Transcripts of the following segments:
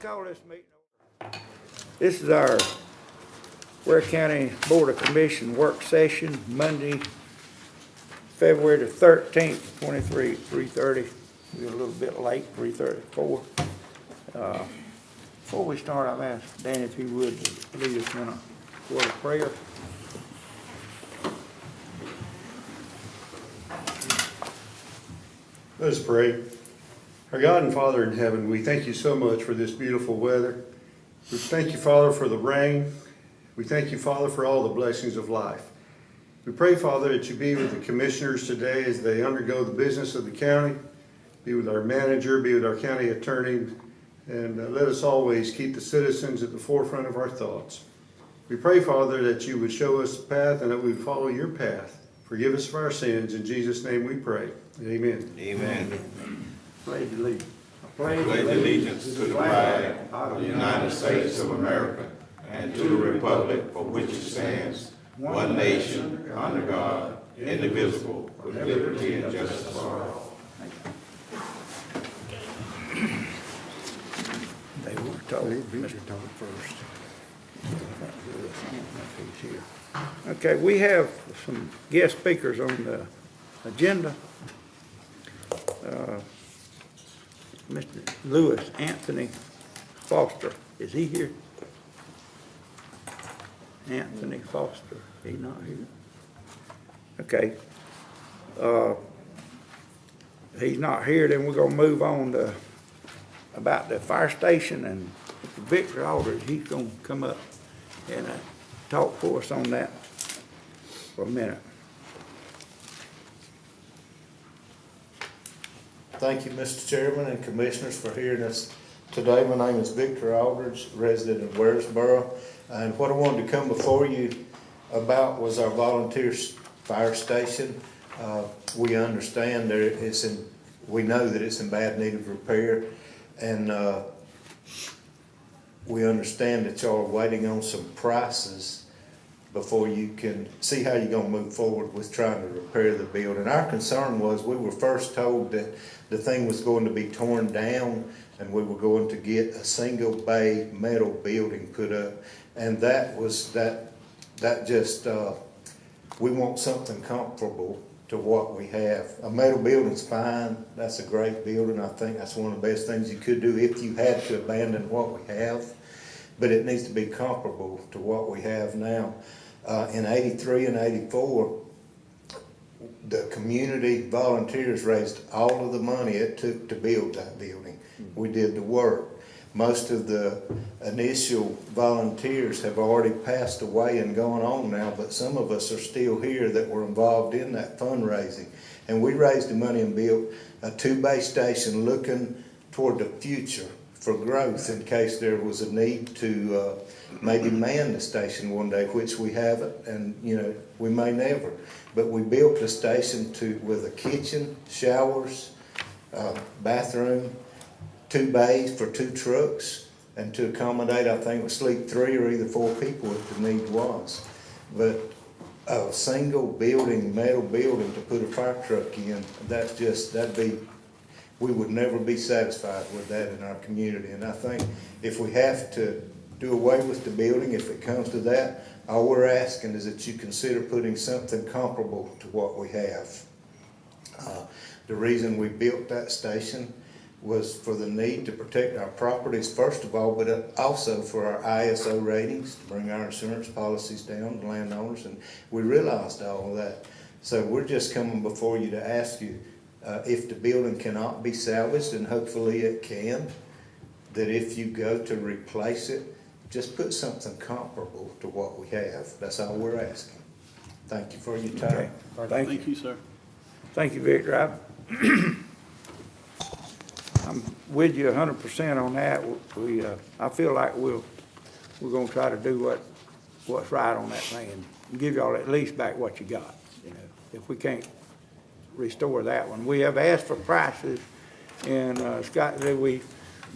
call this meeting over. This is our Ware County Board of Commission work session, Monday, February the 13th, 23, 3:30. We're a little bit late, 3:34. Before we start, I've asked Danny if he would lead us in a word of prayer. Let us pray. Our God and Father in heaven, we thank you so much for this beautiful weather. We thank you, Father, for the rain. We thank you, Father, for all the blessings of life. We pray, Father, that you be with the commissioners today as they undergo the business of the county. Be with our manager, be with our county attorney, and let us always keep the citizens at the forefront of our thoughts. We pray, Father, that you would show us the path and that we would follow your path. Forgive us for our sins. In Jesus' name we pray. Amen. Amen. Pledge allegiance. Pledge allegiance to the flag of the United States of America and to the republic for which it stands, one nation, under God, indivisible, with liberty and justice for all. They were told. Mr. Told first. Okay, we have some guest speakers on the agenda. Mr. Lewis Anthony Foster, is he here? Anthony Foster, he's not here. Okay. He's not here, then we're gonna move on to about the fire station, and Victor Aldridge, he's gonna come up and talk for us on that for a minute. Thank you, Mr. Chairman and Commissioners, for hearing us today. My name is Victor Aldridge, resident of Waresboro, and what I wanted to come before you about was our volunteer fire station. We understand that we know that it's in bad need of repair, and we understand that y'all are waiting on some prices before you can see how you're gonna move forward with trying to repair the building. Our concern was, we were first told that the thing was going to be torn down and we were going to get a single bay metal building put up. And we want something comparable to what we have. A metal building's fine, that's a great building. I think that's one of the best things you could do if you had to abandon what we have. But it needs to be comparable to what we have now. In 83 and 84, the community volunteers raised all of the money it took to build that building. We did the work. Most of the initial volunteers have already passed away and gone on now, but some of us are still here that were involved in that fundraising. And we raised the money and built a 2-bay station looking toward the future for growth in case there was a need to maybe man the station one day, which we haven't, and we may never. But we built a station with a kitchen, showers, bathroom, 2 bays for 2 trucks, and to accommodate, I think, would sleep 3 or either 4 people if the need was. But a single building, metal building to put a fire truck in, we would never be satisfied with that in our community. And I think if we have to do away with the building, if it comes to that, all we're asking is that you consider putting something comparable to what we have. The reason we built that station was for the need to protect our properties, first of all, but also for our ISO ratings, to bring our insurance policies down to landowners, and we realized all of that. So we're just coming before you to ask you, if the building cannot be salvaged, and hopefully it can, that if you go to replace it, just put something comparable to what we have. That's all we're asking. Thank you for your time. Okay. Thank you, sir. Thank you, Victor. I'm with you 100% on that. I feel like we're gonna try to do what's right on that thing and give y'all at least back what you got. If we can't restore that one, we have asked for prices, and Scott said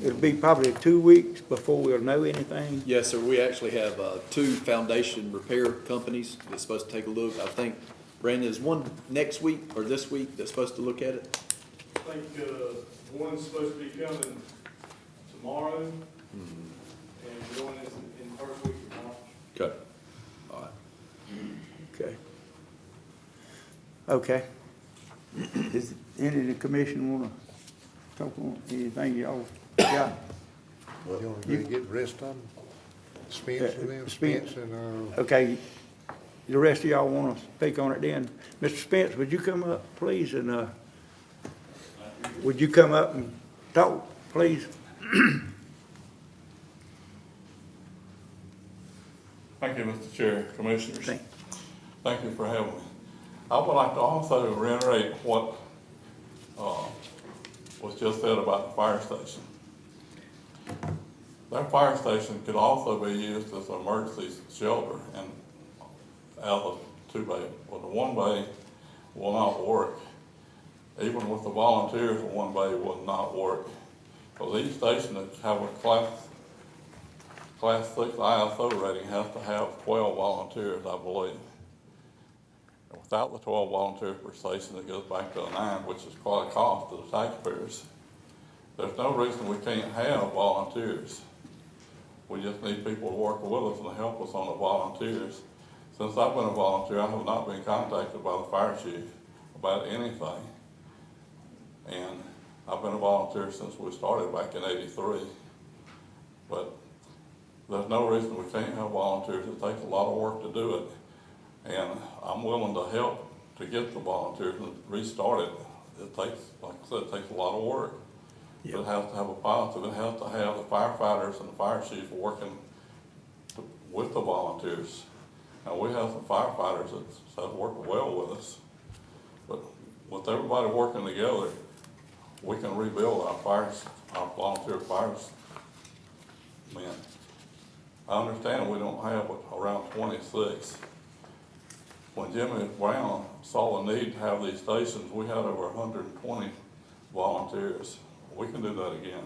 it'll be probably 2 weeks before we'll know anything. Yes, sir. We actually have 2 foundation repair companies that's supposed to take a look. I think, Brandon, is one next week or this week that's supposed to look at it? I think one's supposed to be coming tomorrow, And doing this in the first week of March. Okay. All right. Okay. Okay. Does any of the commission wanna talk on anything y'all got? You want to get the rest of them? Spence and them, Spence. Spence and, Okay, the rest of y'all wanna speak on it then? Mr. Spence, would you come up, please, and, would you come up and talk, please? Thank you, Mr. Chair, Commissioners. Thank- Thank you for having me. I would like to also reiterate what was just said about the fire station. That fire station could also be used as an emergency shelter and out of two bay. Well, the one bay will not work. Even with the volunteers, the one bay would not work. Because each station that have a Class 6 ISO rating has to have 12 volunteers, I believe. And without the 12 volunteers per station, it goes back to a 9, which is quite a cost to the taxpayers. There's no reason we can't have volunteers. We just need people to work with us and help us on the volunteers. Since I've been a volunteer, I have not been contacted by the fire chief about anything. And I've been a volunteer since we started back in '83. But there's no reason we can't have volunteers. It takes a lot of work to do it. And I'm willing to help to get the volunteers and restart it. It takes, like I said, it takes a lot of work. But it has to have a positive. It has to have the firefighters and the fire chief working with the volunteers. And we have some firefighters that work well with us. But with everybody working together, we can rebuild our volunteer fires. Men. I understand we don't have around 26. When Jimmy Brown saw the need to have these stations, we had over 120 volunteers. We can do that again.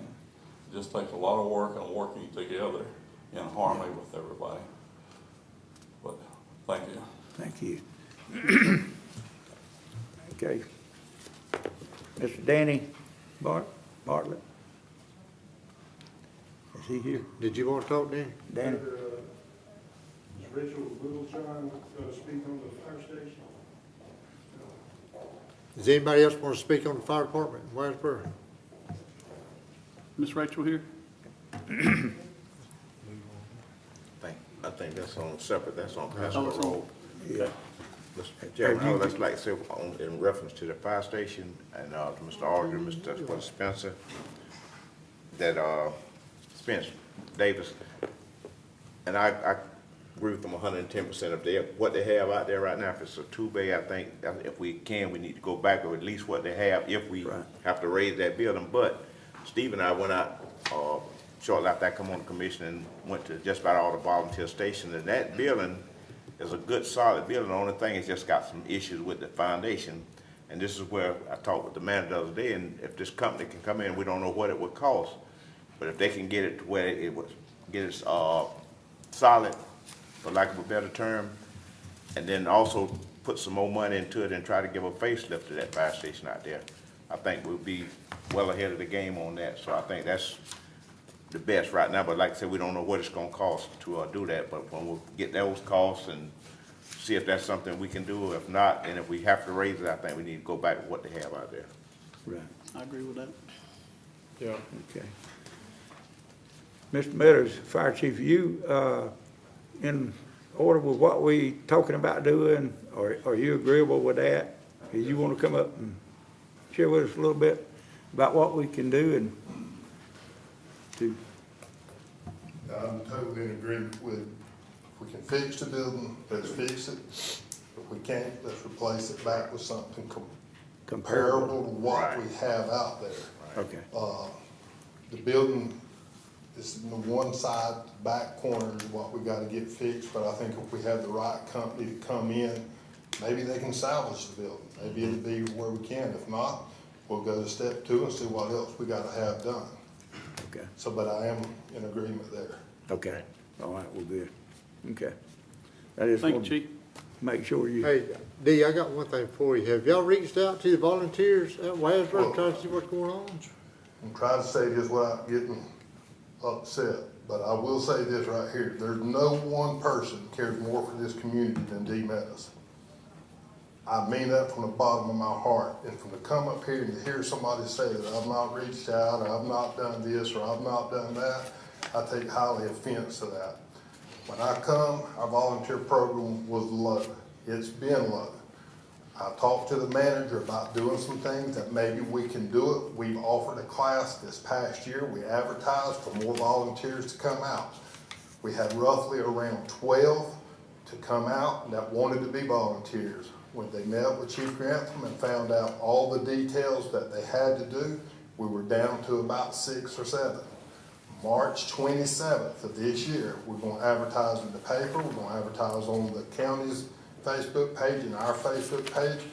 It just takes a lot of work and working together in harmony with everybody. But thank you. Thank you. Okay. Mr. Danny Bartlett? Is he here? did you want to talk then? Danny? Rachel Littlejohn going to speak on the fire station? Does anybody else want to speak on the fire department in Winesboro? Miss Rachel here? I think that's on separate, that's on Pasco Oh, it's on- Road. Yeah. Mr. Chairman, I would just like to say in reference to the fire station and to Mr. Aldridge, Mr. Spencer, that Spence Davis, and I agree with them 110% of what they have out there right now. If it's a two-bay, I think if we can, we need to go back with at least what they have if we Right. have to raise that building. But Steve and I went out shortly after I come on the commission and went to just about all the volunteer stations, and that building is a good, solid building. The only thing is just got some issues with the foundation, and this is where I talked with the manager the other day, and if this company can come in, we don't know what it would cost, but if they can get it to where it was, get it solid, for lack of a better term, and then also put some more money into it and try to give a facelift to that fire station out there, I think we'll be well ahead of the game on that. So I think that's the best right now, but like I said, we don't know what it's gonna cost to do that, but when we get those costs and see if that's something we can do. If not, and if we have to raise it, I think we need to go back to what they have out there. Right, I agree with that. Yeah. okay. Mr. Meadows, Fire Chief, you, in order with what we talking about doing, are you agreeable with that? Do you wanna come up and share with us a little bit about what we can do and to, I'm totally in agreement with, if we can fix the building, let's fix it. If we can't, let's replace it back with something comparable to what we have out there. okay, The building is in the one side, back corner is what we gotta get fixed, but I think if we have the right company to come in, maybe they can salvage the building. Maybe it'll be where we can. If not, we'll go to step 2 and see what else we gotta have done. okay, So, but I am in agreement there. okay, all right, we're good, okay. I just Thank you, want to Chief. make sure you, Hey, Dee, I got one thing for you. Have y'all reached out to the volunteers at Winesboro trying to see what's going on? I'm trying to say just without getting upset, but I will say this right here, there's no one person cares more for this community than D. Meadows. I mean that from the bottom of my heart, and from to come up here and to hear somebody say that I've not reached out, or I've not done this, or I've not done that, I take highly offense to that. When I come, our volunteer program was low. It's been low. I talked to the manager about doing some things that maybe we can do it. We've offered a class this past year. We advertised for more volunteers to come out. We had roughly around 12 to come out that wanted to be volunteers. When they met with Chief Grantham and found out all the details that they had to do, we were down to about 6 or 7. March 27th of this year, we're going to advertise in the paper. We're going to advertise on the county's Facebook page and our Facebook page.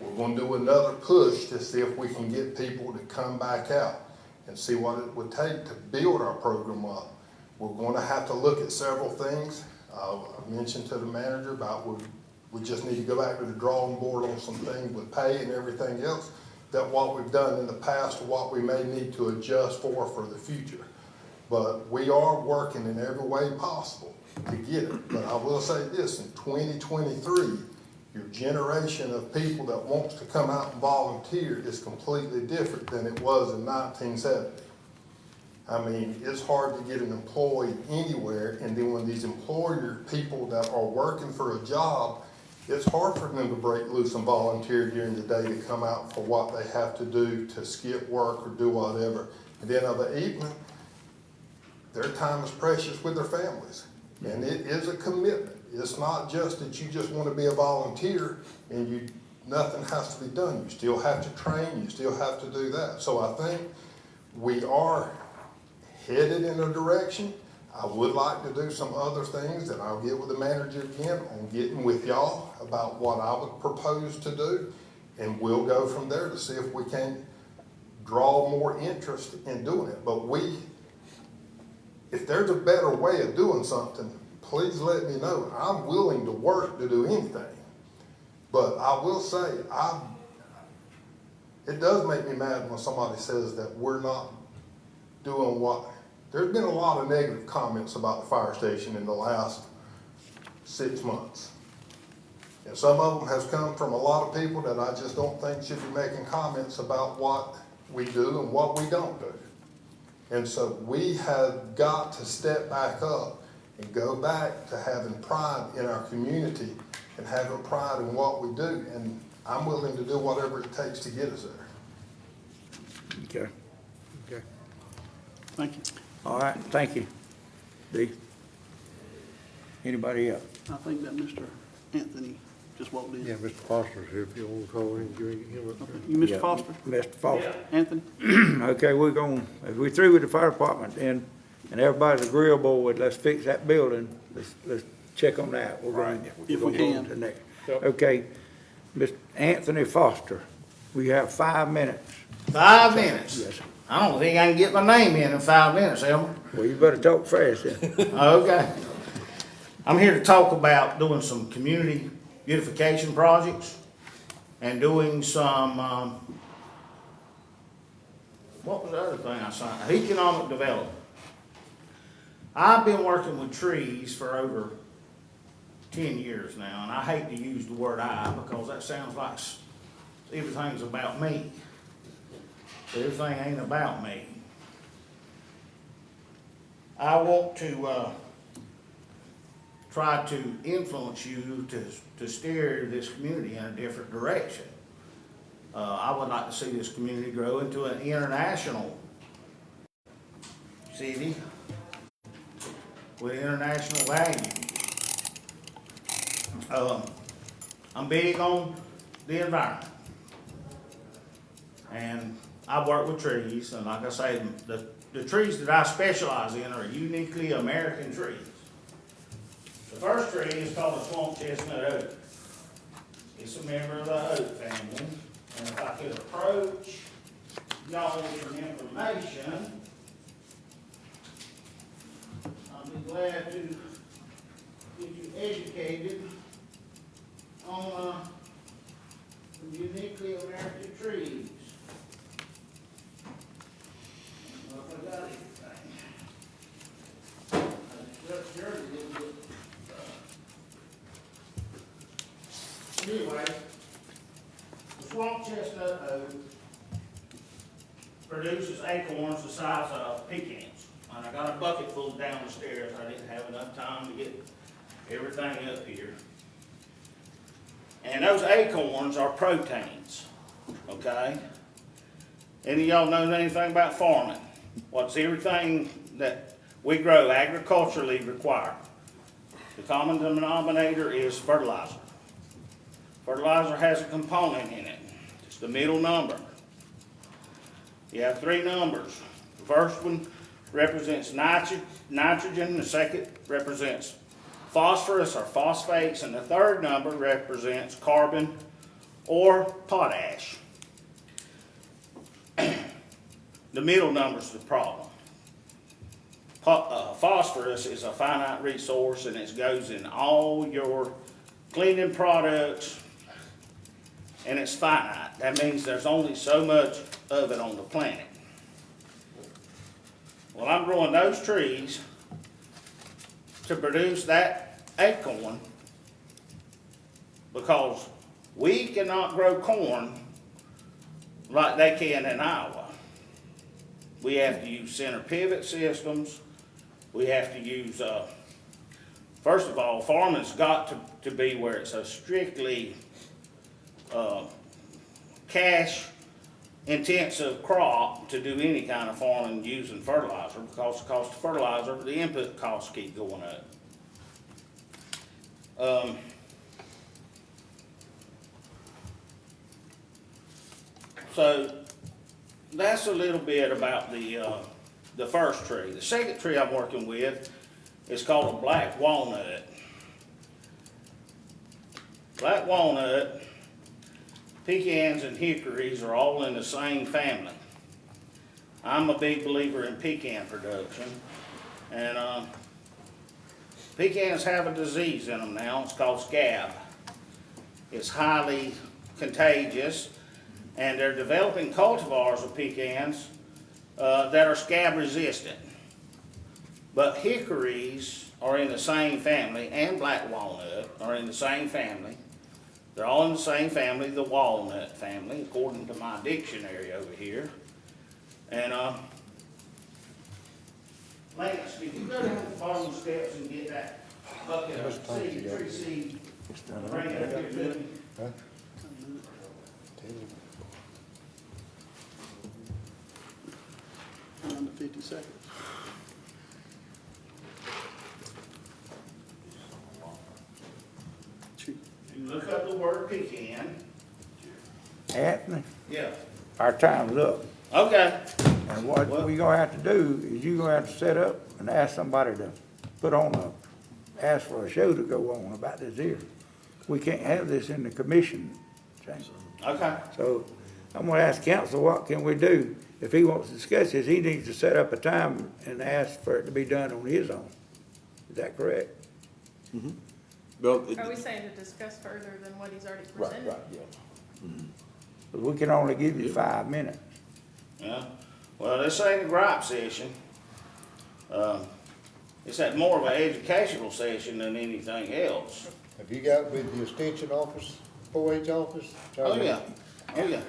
We're going to do another push to see if we can get people to come back out and see what it would take to build our program up. We're going to have to look at several things. I mentioned to the manager about we just need to go back to the drawing board on some things with pay and everything else, that what we've done in the past or what we may need to adjust for the future. But we are working in every way possible to get it. But I will say this, in 2023, your generation of people that wants to come out and volunteer is completely different than it was in 1970. I mean, it's hard to get an employee anywhere, and then when these employer people that are working for a job, it's hard for them to break loose and volunteer during the day to come out for what they have to do to skip work or do whatever. And then of the evening, their time is precious with their families. And it is a commitment. It's not just that you just want to be a volunteer and nothing has to be done. You still have to train, you still have to do that. So I think we are headed in a direction. I would like to do some other things that I'll get with the manager again on getting with y'all about what I would propose to do. And we'll go from there to see if we can draw more interest in doing it. But if there's a better way of doing something, please let me know. I'm willing to work to do anything. But I will say, it does make me mad when somebody says that we're not doing what. There's been a lot of negative comments about the fire station in the last 6 months. And some of them has come from a lot of people that I just don't think should be making comments about what we do and what we don't do. And so we have got to step back up and go back to having pride in our community and having pride in what we do. And I'm willing to do whatever it takes to get us there. Okay. Okay. Thank you. All right, thank you. D. Anybody else? I think that Mr. Anthony just walked in. Yeah, Mr. Foster's here if you want to call him, get him up Okay. there. You, Mr. Yeah, Foster? Mr. Foster. Anthony? Okay, if we're through with the fire department and everybody's agreeable with, let's fix that building, let's check on that. We're going If we to can. the next. Okay, Mr. Anthony Foster, we have 5 minutes. 5 minutes? Yes, sir. I don't think I can get my name in 5 minutes, Elmer. Well, you better talk fast then. Okay. I'm here to talk about doing some community beautification projects and doing some, what was the other thing I signed? Economic development. I've been working with trees for over 10 years now, and I hate to use the word I because that sounds like everything's about me. But everything ain't about me. I want to try to influence you to steer this community in a different direction. I would like to see this community grow into an international city with international value. I'm big on the environment. And I work with trees, and like I say, the trees that I specialize in are uniquely American trees. The first tree is called a swamp chestnut oak. It's a member of the oak family. And if I could approach y'all with some information, I'd be glad to get you educated on the uniquely American trees. I don't know if I got anything. chestnut oak produces acorns the size of pecans. And I got a bucket full down the stairs. I didn't have enough time to get everything up here. And those acorns are proteins, okay? Any of y'all know anything about farming? What's everything that we grow agriculturally required? The common denominator is fertilizer. Fertilizer has a component in it. It's the middle number. You have three numbers. The first one represents nitrogen, the second represents phosphorus or phosphates, and the third number represents carbon or potash. The middle number is the problem. Phosphorus is a finite resource, and it goes in all your cleaning products, and it's finite. That means there's only so much of it on the planet. Well, I'm growing those trees to produce that acorn because we cannot grow corn like they can in Iowa. We have to use center pivot systems. We have to use, first of all, farming's got to be where it's a strictly cash intensive crop to do any kind of farming using fertilizer, because the cost of fertilizer, the input costs keep going up. So that's a little bit about the first tree. The second tree I'm working with is called a black walnut. Black walnut, pecans, and hickories are all in the same family. I'm a big believer in pecan production, and pecans have a disease in them now. It's called scab. It's highly contagious, and they're developing cultivars of pecans that are scab resistant. But hickories are in the same family, and black walnut are in the same family. They're all in the same family, the walnut family, according to my dictionary over here. And Lance, can you go down the bottom steps and get that bucket of seed, tree seed, and bring it up here to me? Huh? 9 to 50 seconds. Chief. You look up the word pecan. Anthony, Yeah. our time's up. Okay. And what we gonna have to do is you gonna have to set up and ask somebody to put on ask for a show to go on about this here. We can't have this in the commission chamber. Okay. So I'm gonna ask council, what can we do? If he wants to discuss this, he needs to set up a time and ask for it to be done on his own. Is that correct? Well, Are we saying to discuss further than what he's already right, presented? right, yeah. 'Cause we can only give you 5 minutes. Yeah. Well, this ain't a gripe session. It's that more of an educational session than anything else. Have you got with the extension office, 4-H office? Oh, yeah. Oh, yeah.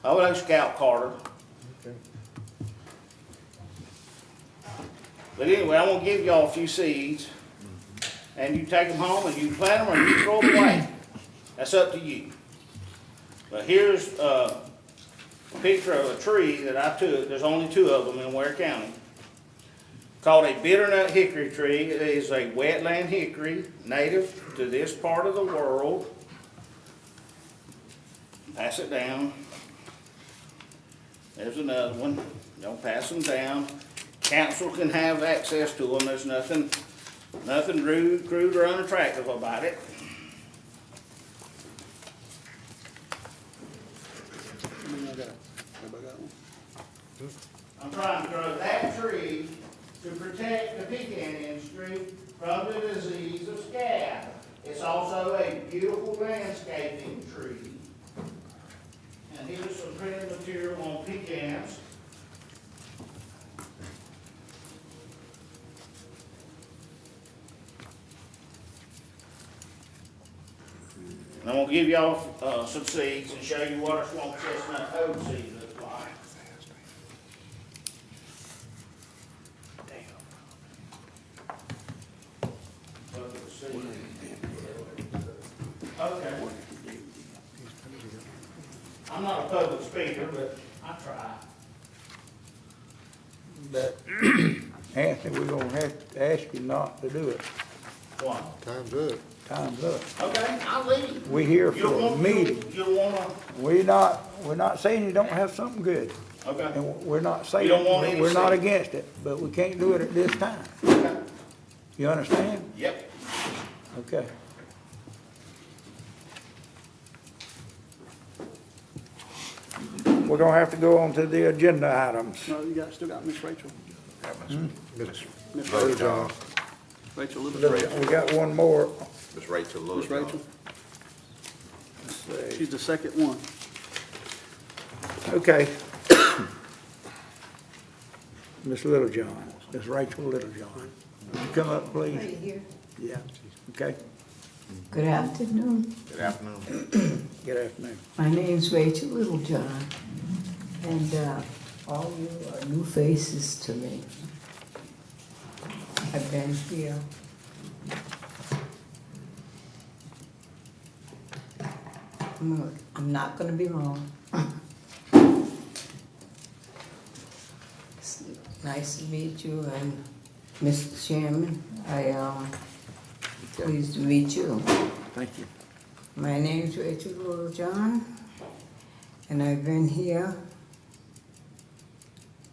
Oh, no, Scout Carter. Okay. But anyway, I'm gonna give y'all a few seeds, and you take them home and you plant them or you throw them away. That's up to you. But here's a picture of a tree that I took. There's only 2 of them in Ware County. Called a bitternut hickory tree. It is a wetland hickory native to this part of the world. Pass it down. There's another one. Don't pass them down. Council can have access to them. There's nothing rude, crude, or unattractive about it. I mean, I got, everybody got one? I'm trying to grow that tree to protect the pecan industry from the disease of scab. It's also a beautiful landscaping tree. And here's some printed material on pecans. I'm gonna give y'all, some seeds and show you what our swamp chestnut oat seed looks like. Okay. I'm not a public speaker, but I try. But Anthony, we're gonna have to ask you not to do it. One. Time's up. Time's up. Okay, I'll leave. We're here You'll for a want, meeting. you'll wanna, We're not saying you don't have something good. okay. And we're not saying, You don't want any we're not seed? against it, but we can't do it at this time. Okay. You understand? Yep. Okay. We're gonna have to go on to the agenda items. No, still got Miss Rachel. Miss Miss Littlejohn. Rachel. Rachel, Little Rachel. We got one more. Miss Rachel Miss Rachel. Let's see. She's the second one. Okay. Miss Littlejohn, Miss Rachel Littlejohn. Would you come up, please? Right here. Yeah, okay. Good afternoon. Good afternoon. Good afternoon. My name's Rachel Littlejohn, and all you are new faces to me. I've been here. I'm not gonna be long. It's nice to meet you, and Mr. Chairman, pleased to meet you. Thank you. My name's Rachel Littlejohn, and I've been here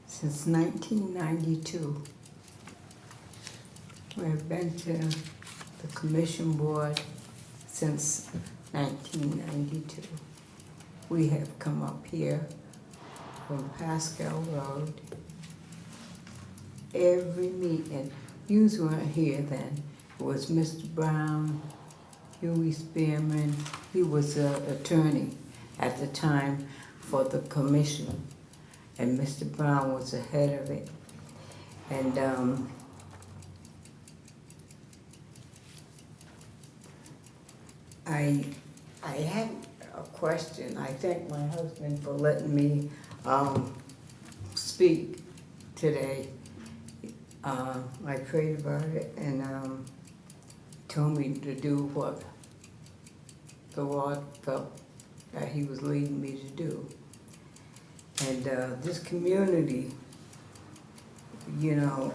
since 1992. I've been to the commission board since 1992. We have come up here from Pascal Road every meeting. You weren't here then. It was Mr. Brown, Huey Spearman. He was an attorney at the time for the commission, and Mr. Brown was the head of it. And I had a question. I thank my husband for letting me speak today. I prayed about it, and told me to do what the Lord felt that He was leading me to do. And this community, you know,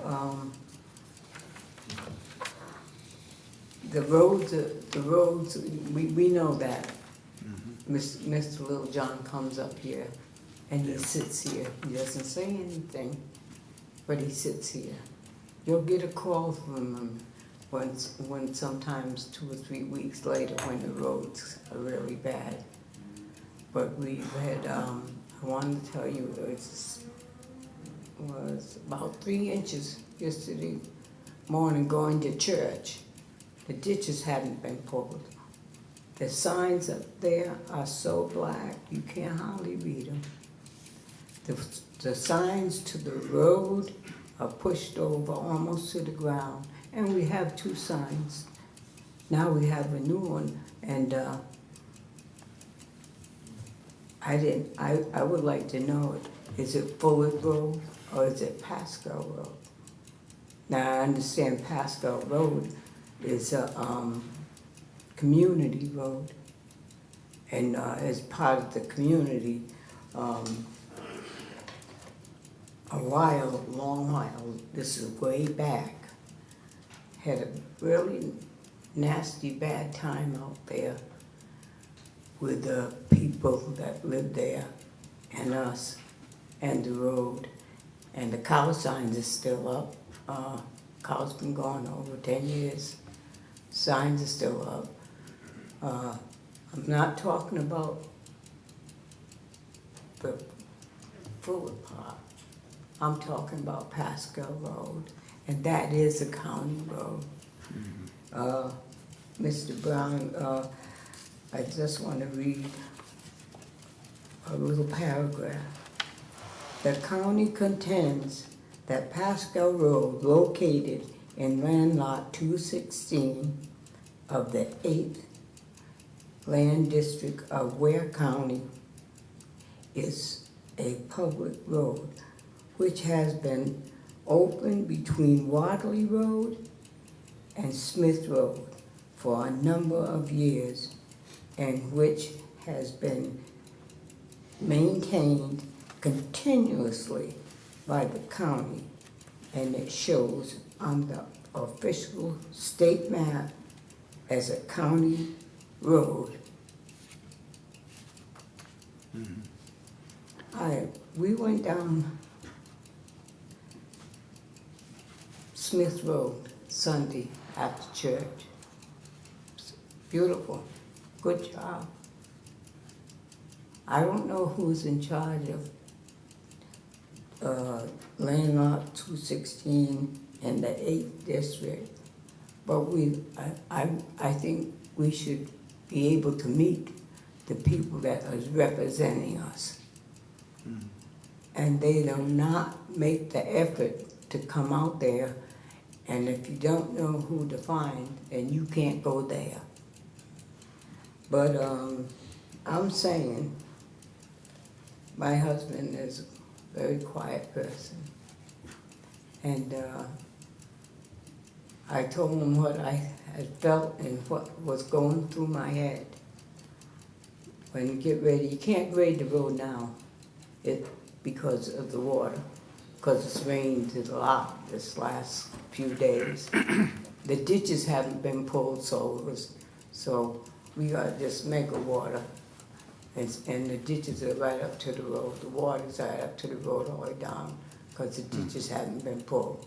the roads, we know that. Mr. Littlejohn comes up here and he sits here. He doesn't say anything, but he sits here. You'll get a call from him when sometimes 2 or 3 weeks later when the roads are really bad. But we've had, I wanted to tell you, it was about 3 inches yesterday morning going to church. The ditches hadn't been pulled. The signs up there are so black, you can't hardly read them. The signs to the road are pushed over almost to the ground, and we have 2 signs. Now we have a new one, and I would like to know, is it Fuller Road or is it Pascal Road? Now I understand Pascal Road is a community road, and as part of the community, a long while, this is way back, had a really nasty bad time out there with the people that lived there and us and the road. And the cow signs are still up. Cow's been gone over 10 years. Signs are still up. I'm not talking about the Fuller part. I'm talking about Pascal Road, and that is a county road. Mr. Brown, I just want to read a little paragraph. The county contends that Pascal Road, located in land lot 216 of the 8th Land District of Ware County is a public road which has been open between Wadley Road and Smith Road for a number of years, and which has been maintained continuously by the county, and it shows on the official state map as a county road. We went down Smith Road Sunday after church. Beautiful, good job. I don't know who's in charge of landmark 216 and the 8th district, but I think we should be able to meet the people that are representing us. And they do not make the effort to come out there, and if you don't know who to find, then you can't go there. But I'm saying, my husband is a very quiet person, and I told him what I had felt and what was going through my head. When you get ready, you can't grade the road now because of the water, because it's rained a lot this last few days. The ditches haven't been pulled, so we got this mega water, and the ditches are right up to the road. The water's right up to the road all the way down, because the ditches haven't been pulled.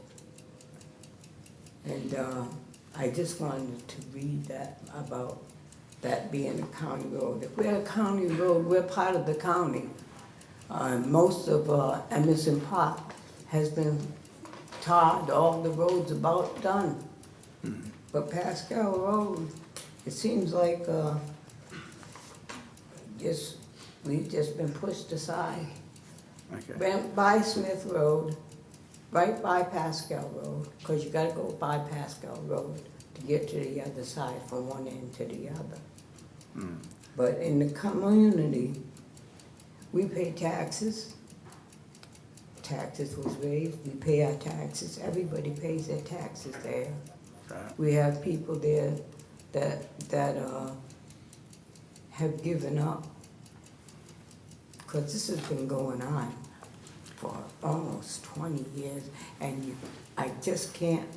And I just wanted to read that about that being a county road. If we're a county road, we're part of the county. Most of Emerson Park has been tarred, all the roads about done. But Pascal Road, it seems like we've just been pushed aside. Okay. Went by Smith Road, right by Pascal Road, because you gotta go by Pascal Road to get to the other side from one end to the other. But in the community, we pay taxes. Taxes was raised, we pay our taxes, everybody pays their taxes there. Right. We have people there that have given up, because this has been going on for almost 20 years, and I just can't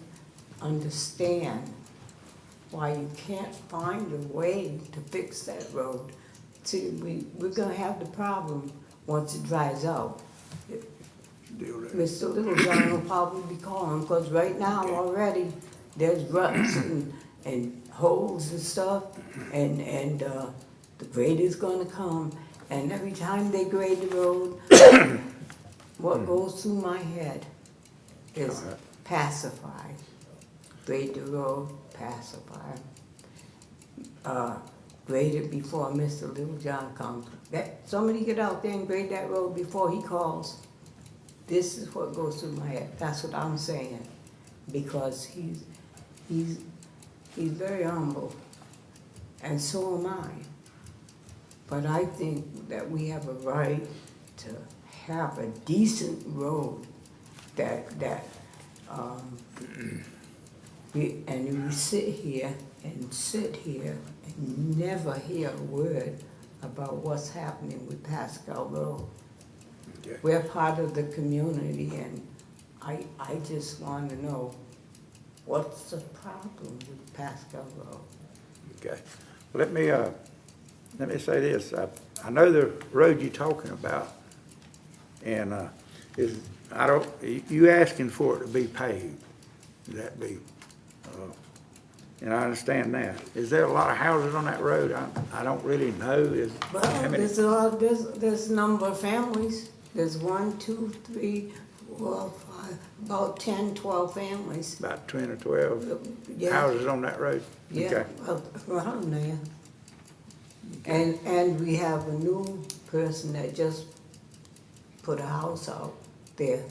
understand why you can't find a way to fix that road. See, we're gonna have the problem once it dries out. Deal with it. Mr. Littlejohn will probably be calling, because right now already, there's ruts and holes and stuff, and the grader's gonna come, and every time they grade the road, what goes through my head is pacify. Grade the road, pacify. Grade it before Mr. Littlejohn comes. Somebody get out there and grade that road before he calls. This is what goes through my head. That's what I'm saying, because he's very humble, and so am I. But I think that we have a right to have a decent road we sit here and never hear a word about what's happening with Pascal Road. Okay. We're part of the community, and I just want to know, what's the problem with Pascal Road? Okay. Let me say this. I know the road you're talking about, and you asking for it to be paved. That be, and I understand that. Is there a lot of houses on that road? I don't really know. Well, there's a number of families. There's 1, 2, 3, 4, 5, about 10, 12 families. About 10 or 12 Yeah. houses on that road? Yeah, Okay. around there. And we have a new person that just put a house out there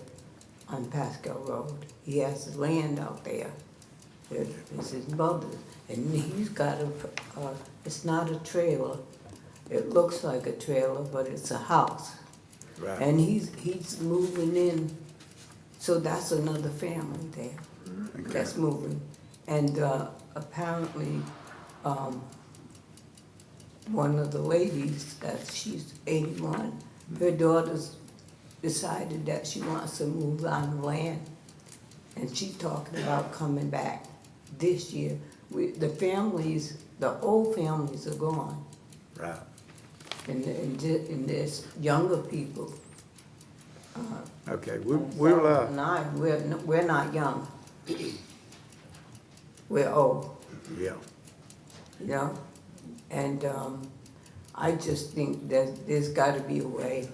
on Pascal Road. He has land out there. It's his mother, and he's got it's not a trailer. It looks like a trailer, but it's a house. Right. And he's moving in, so that's another family there that's moving. And apparently, one of the ladies, that she's 81, her daughter's decided that she wants to move on the land. And she's talking about coming back this year. The families, the old families are gone. Right. And there's younger people. Okay, we'll, We're not young. We're old, yeah. you know? And I just think that there's gotta be a way.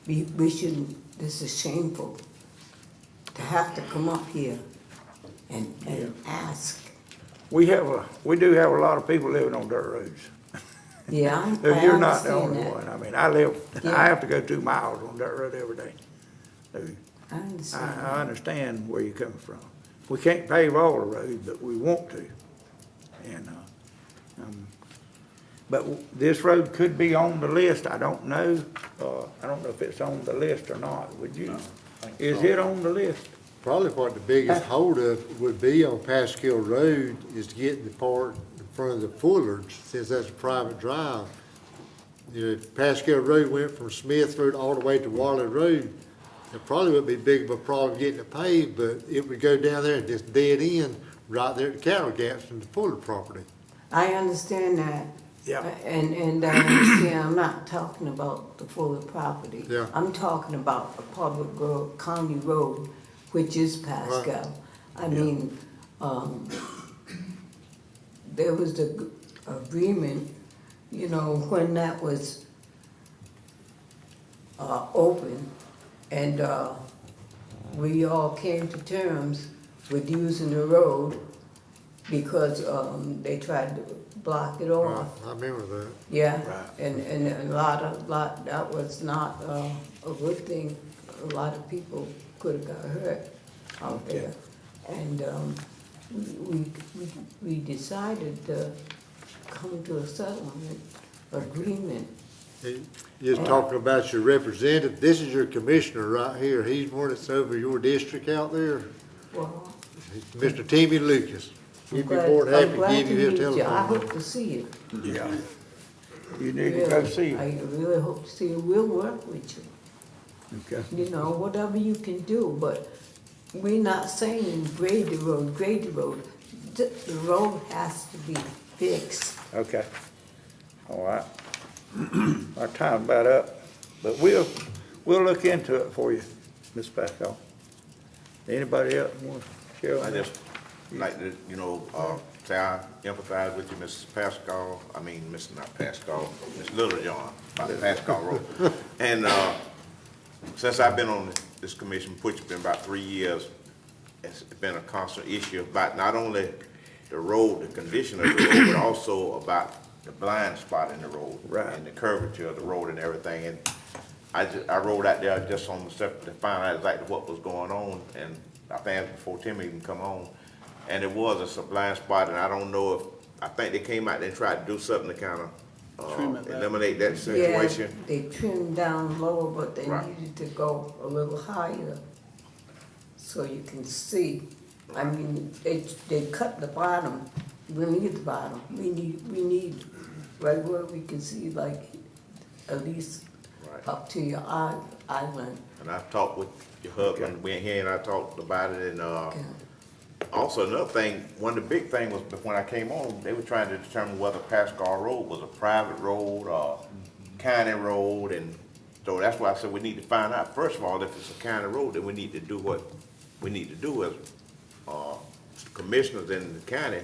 We shouldn't, this is shameful, to have to come up here and ask. We do have a lot of people living on dirt roads. Yeah, I You're not the understand only that. one. I mean, I Yeah. have to go 2 miles on dirt road every day. So, I understand. I understand where you're coming from. We can't pave all the roads, but we want to. And, but this road could be on the list, I don't know. I don't know if it's on the list or not, would you? Is it on the list? Probably what the biggest holdup would be on Passkill Road is getting the part in front of the Fullards, since that's a private drive. You know, if Passkill Road went from Smith Road all the way to Warley Road, it probably wouldn't be big of a problem getting it paved, but it would go down there and just dead end right there at the cattle gaps in the Fuller property. I understand that. Yeah. And I understand, I'm not talking about the Fuller property. Yeah. I'm talking about a public road, county road, which is Pascal. I mean, there was the agreement, you know, when that was open, and we all came to terms with using the road because they tried to block it off. I remember that. Yeah, Right. and a lot, that was not a good thing. A lot of people could have got hurt out there. And we decided to come to a settlement agreement. You're talking about your representative, this is your commissioner right here, he's one that's over your district out there, Well, Mr. Timmy Lucas. He'd be glad- more than I'm happy to glad give you his meet telephone I number. hope to see you. Yeah. You need to go Really. see it. I really hope to see you. We'll work with you. Okay. You know, whatever you can do, but we're not saying grade the road, grade the road. The road has to be fixed. Okay. All right. Our time's about up, but we'll look into it for you, Ms. Pascal. Anybody else want to share I on that? just like to, say I empathize with you, Mrs. Pascal, not Pascal, Miss Little John, about the Pascal Road. And, since I've been on this commission, which has been about 3 years, it's been a constant issue about not only the road, the condition of the road, but also about the blind spot in the road. Right. And the curvature of the road and everything. And I rode out there just on the stuff to find out exactly what was going on, and I asked before Tim even come on. And it was a blind spot, and I don't know if, I think they came out there and tried to do something to kind Trim it of back. eliminate that situation. Yeah, they trimmed down lower, but they Right. needed to go a little higher so you can see. I mean, they cut the bottom. We need the bottom. We need right where we can see, like, at least Right. up to your island. And I talked with your husband, went here and I talked about it, and, Okay. also another thing, one of the big things was when I came on, they were trying to determine whether Pascal Road was a private road or county road, and so that's why I said we need to find out, first of all, if it's a county road, then we need to do what we need to do as, commissioners in the county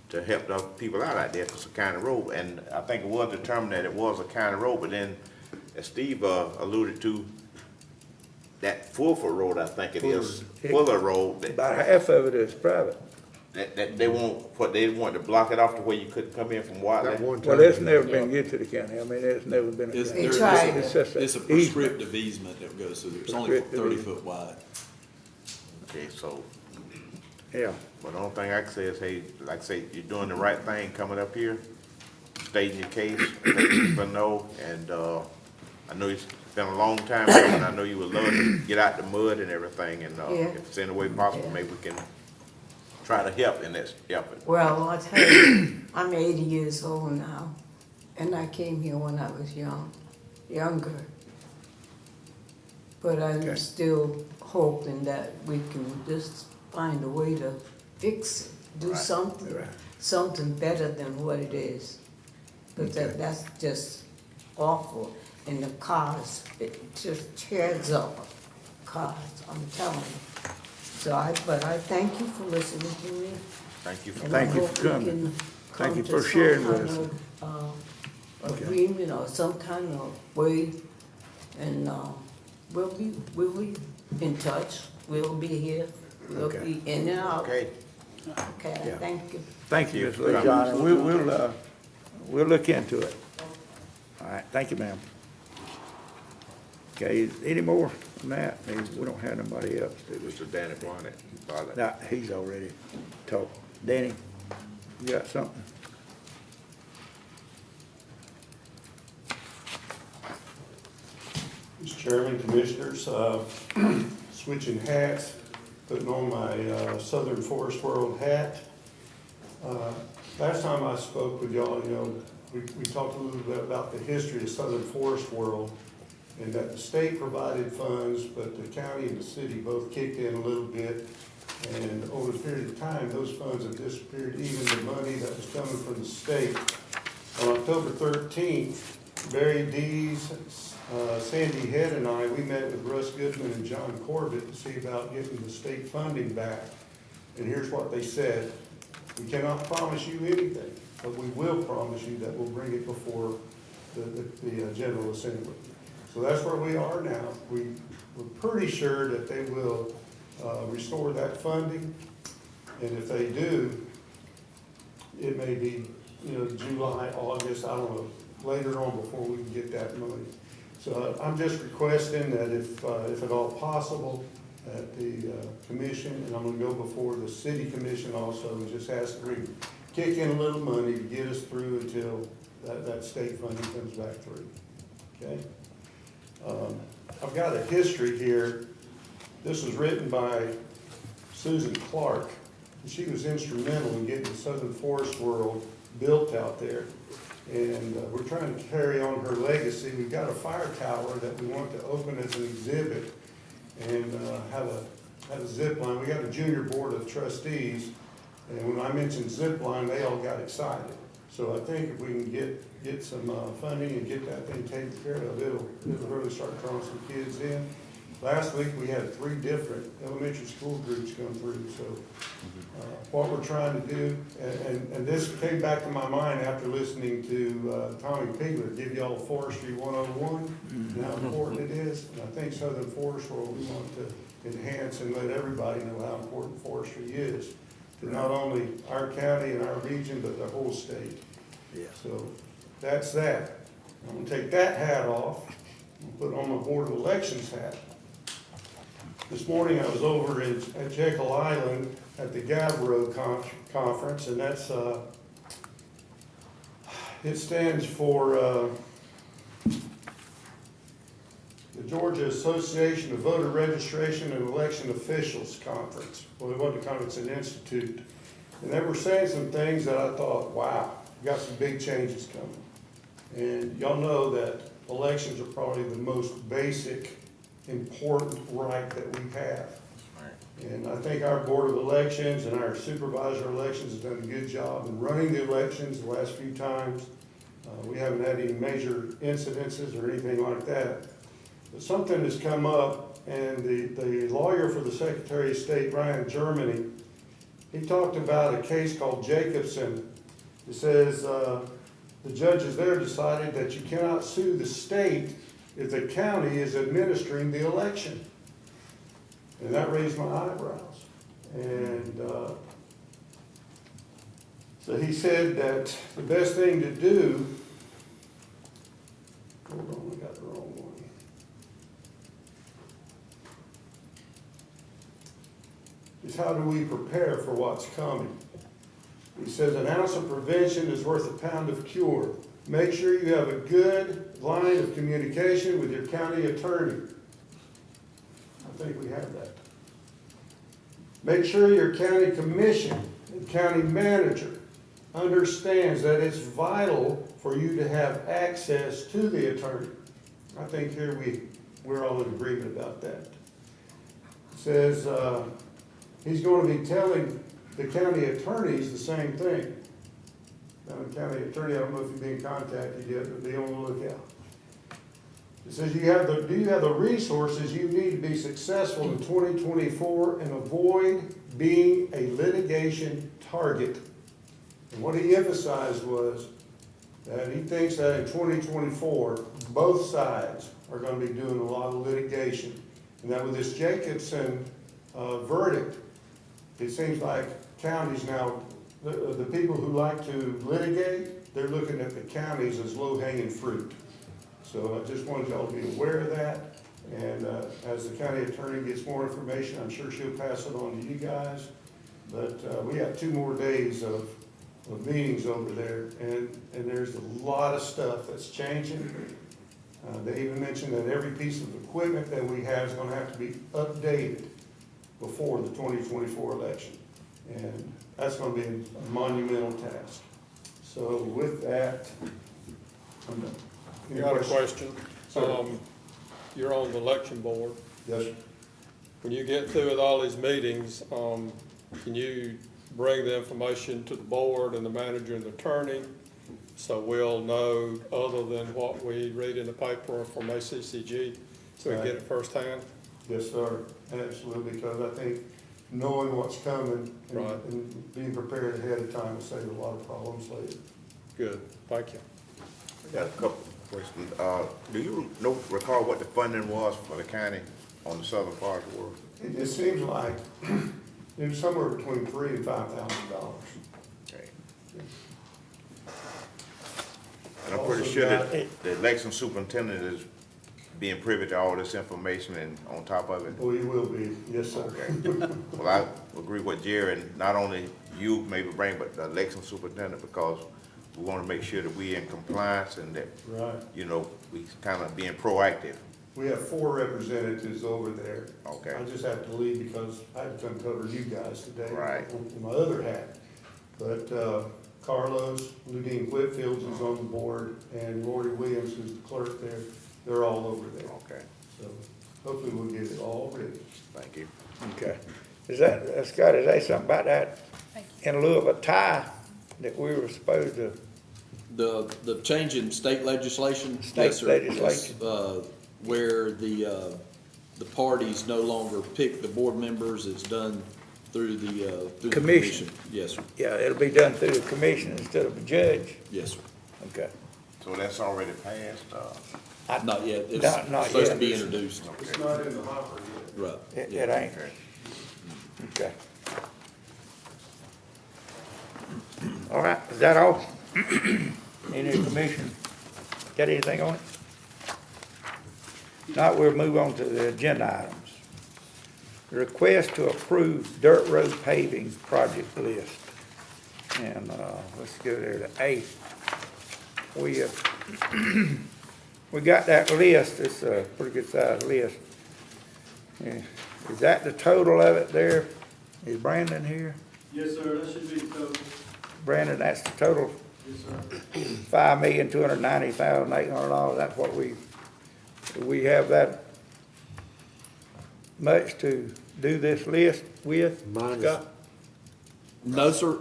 to help the people out there if it's a county road. And I think it was determined that it was a county road, but then, as Steve, alluded to, that Fulford Road, I think it is, Fuller Road, that About half of it is private. that they want to block it off to where you couldn't come in from That Wiley. one Well, time- it's never been good to the county. I mean, it's never been. It's, They there- tried. It's just it's a easement. prescriptive easement that goes through, it's only Prescriptive 30 easement. foot wide. Okay, so, Yeah, but the only thing I can say is, hey, like I say, you're doing the right thing coming up here. stating your case, letting people know, and, I know it's been a long time coming, I know you would love to get out the mud and everything, and, Yeah. if it's any way possible, Yeah. maybe we can try to help in that effort. Well, I tell you, I'm 80 years old now, and I came here when I was younger. But I'm Okay. still hoping that we can just find a way to fix it, do Right, something, right. something better than what it is. But that's just awful. And the cars, it just tears up cars, I'm telling you. But I thank you for listening to me. Thank you for And I Thank you hope for we coming. can Thank come you to for some sharing with kind us. of, agreement or some kind of way. And, we'll be in touch. We'll be here. We'll Okay. be in and out. Okay, Okay, Yeah. thank you. Thank you, Ms. Yeah. Lee John, and we'll look into it. All right, thank you, ma'am. Okay, any more on that? We don't have nobody else, do we? Mr. Danny Barnett, Bartlett. Nah, he's already talked. Danny, you got something? Mr. Chairman, Commissioners, switching hats, putting on my Southern Forest World hat. Last time I spoke with y'all, we talked a little bit about the history of Southern Forest World, and that the state provided funds, but the county and the city both kicked in a little bit. And over the period of time, those funds have disappeared, even the money that was coming from the state. On October 13th, Barry Dees, Sandy Head and I, we met with Russ Goodman and John Corbett to see about getting the state funding back. And here's what they said: we cannot promise you anything, but we will promise you that we'll bring it before the General Assembly. So that's where we are now. We're pretty sure that they will restore that funding, and if they do, it may be, July, August, I don't know, later on before we can get that money. So I'm just requesting that if at all possible, that the commission, and I'm gonna go before the city commission also, and just ask them to kick in a little money to get us through until that state funding comes back through, okay? I've got a history here. This was written by Susan Clark. She was instrumental in getting the Southern Forest World built out there. And we're trying to carry on her legacy. We've got a fire tower that we want to open as an exhibit and have a zip line. We got a junior board of trustees, and when I mentioned zip line, they all got excited. So I think if we can get some funding and get that thing taken care of, it'll really start drawing some kids in. Last week, we had 3 different elementary school groups come through, so what we're trying to do, and this came back to my mind after listening to Tommy Pigler give y'all Forestry 101, and how important it is. And I think Southern Forest World, we want to enhance and let everybody know how important forestry is to not only our county and our region, but the whole state. Yeah. So that's that. I'm gonna take that hat off and put on my Board of Elections hat. This morning I was over at Jekyll Island at the Gabbro conference, and that's, it stands for, the Georgia Association of Voter Registration and Election Officials Conference. Well, it wasn't a conference, it's an institute. And they were saying some things that I thought, wow, we got some big changes coming. And y'all know that elections are probably the most basic, important right that we have. And I think our Board of Elections and our supervisor elections has done a good job in running the elections the last few times. We haven't had any major incidences or anything like that. But something has come up, and the lawyer for the Secretary of State, Ryan Germany, he talked about a case called Jacobson. It says the judges there decided that you cannot sue the state if the county is administering the election. And that raised my eyebrows. And so he said that the best thing to do, hold on, I got the wrong one. Is how do we prepare for what's coming? He says an ounce of prevention is worth a pound of cure. Make sure you have a good line of communication with your county attorney. I think we have that. Make sure your county commission and county manager understands that it's vital for you to have access to the attorney. I think here we're all in agreement about that. It says he's going to be telling the county attorneys the same thing. Now, the county attorney, I don't know if you've been contacted yet, but be on the lookout. It says do you have the resources you need to be successful in 2024 and avoid being a litigation target. And what he emphasized was that he thinks that in 2024, both sides are going to be doing a lot of litigation. And that with this Jacobson verdict, it seems like counties now, the people who like to litigate, they're looking at the counties as low-hanging fruit. So I just wanted y'all to be aware of that. And as the county attorney gets more information, I'm sure she'll pass it on to you guys. But we have 2 more days of meetings over there, and there's a lot of stuff that's changing. They even mentioned that every piece of equipment that we have is going to have to be updated before the 2024 election. And that's going to be a monumental task. So with that, I'm done. I got a question. You're on the election board. Yes, sir. When you get through with all these meetings, can you bring the information to the board and the manager and the attorney so we'll know other than what we read in the paper from ACCG, so we get it firsthand? Yes, sir. Absolutely, because I think knowing what's coming and being prepared ahead of time will save a lot of problems later. Good, thank you. Got a couple questions. Do you recall what the funding was for the county on the southern part of the world? It seems like it was somewhere between $3,000 and $5,000. Okay. And I'm pretty sure that the election superintendent is being privy to all this information and on top of it. We will be, yes, sir. Okay. Well, I agree with Jerry, and not only you maybe bring, but the election superintendent, because we want to make sure that we're in compliance and that, you know, we kind of being proactive. We have 4 representatives over there. Okay. I just have to leave because I have to come cover you guys today. Right. In my other hat. But Carlos, Ludine Whitfield is on the board, and Lori Williams, who's the clerk there, they're all over there. Okay. So hopefully we'll get it all ready. Thank you. Okay. Is that, Scott, is that something about that in lieu of a tie that we were supposed to? The change in state legislation? State Yes, sir. legislation. Yes, where the parties no longer pick the board members, it's done through the Commission. Yes, sir. Yeah, it'll be done through the commission instead of a judge. Yes, sir. Okay. So that's already passed? Not yet. It's Not supposed yet. to be introduced. It's not in the hopper yet. Right. It ain't. Okay. All right, is that all? Any commission got anything on it? Now we'll move on to the agenda items. Request to approve dirt road paving project list. And, let's go there to A. We got that list. It's a pretty good sized list. Yeah. Is that the total of it there? Is Brandon here? Yes, sir, that should be the total. Brandon, that's the total, Yes, sir. $5,290,800. That's what we have that much to do this list with, Scott? No, sir.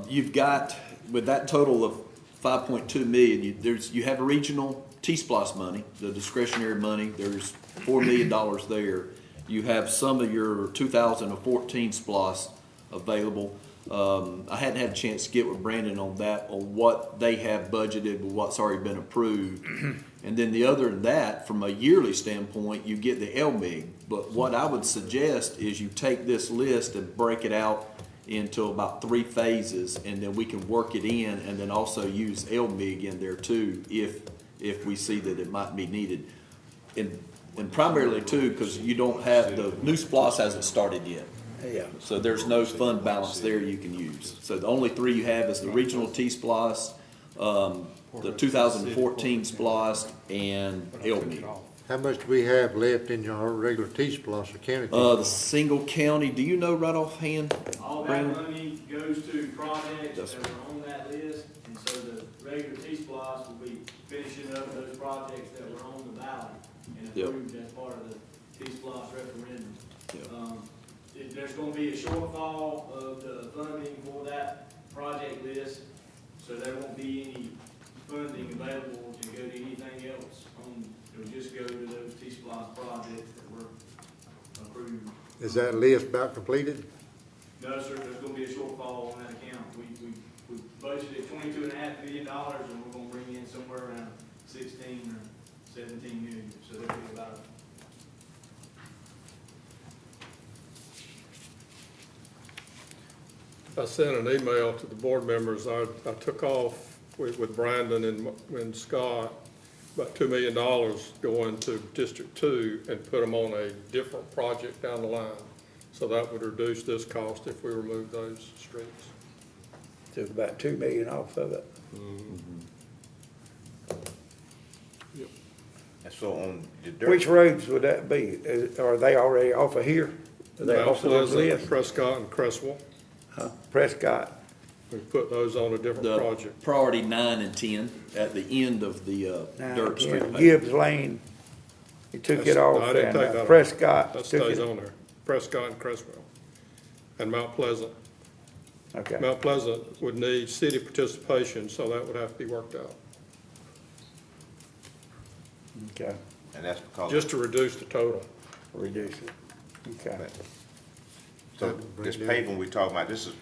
You've got, with that total of 5.2 million, you have a regional T-Splosh money, the discretionary money. There's $4 million there. You have some of your 2014 SPLOS available. I hadn't had a chance to get with Brandon on that, on what they have budgeted, what's already been approved. And then the other than that, from a yearly standpoint, you get the LMIG. But what I would suggest is you take this list and break it out into about 3 phases, and then we can work it in, and then also use LMIG in there too, if we see that it might be needed. And primarily too, because you don't have, the new SPLOS hasn't started yet. Yeah. So there's no fund balance there you can use. So the only three you have is the regional T-Splosh, the 2014 Splosh, and LMIG. How much do we have left in your regular T-Splosh or county The T-Splosh? single county, do you know right offhand? All that Brandon? money goes to projects That's- that are on that list, and so the regular T-Splosh will be finishing up those projects that were on the ballot and Yep. approved as part of the T-Splosh referendum. Yep. There's gonna be a shortfall of the funding for that project list, so there won't be any funding available to go to anything else. It'll just go to those T-Splosh projects that were approved. Is that list about completed? No, sir, there's gonna be a shortfall on that account. We budgeted $22.5 million, and we're gonna bring in somewhere around 16 or 17 million, so there'll be about I sent an email to the board members. I took off with Brandon and Scott, about $2 million going to District 2 and put them on a different project down the line. So that would reduce this cost if we remove those streets. Took about 2 million off of it. And so on the dirt. Which roads would that be? Are they already off of here? Are they Mount off of those Pleasant, lists? Prescott, and Cresswell, Prescott, we put those on a different The project. priority 9 and 10 at the end of the dirt street. paving. Gibbs Lane, he took it That's- off, I didn't and take that off. Prescott That took stays it. on there. Prescott and Cresswell. And Mount Pleasant. Okay, Mount Pleasant would need city participation, so that would have to be worked out, okay, And that's because. just to reduce the total. reduce it, okay. So this paving we talking about, this is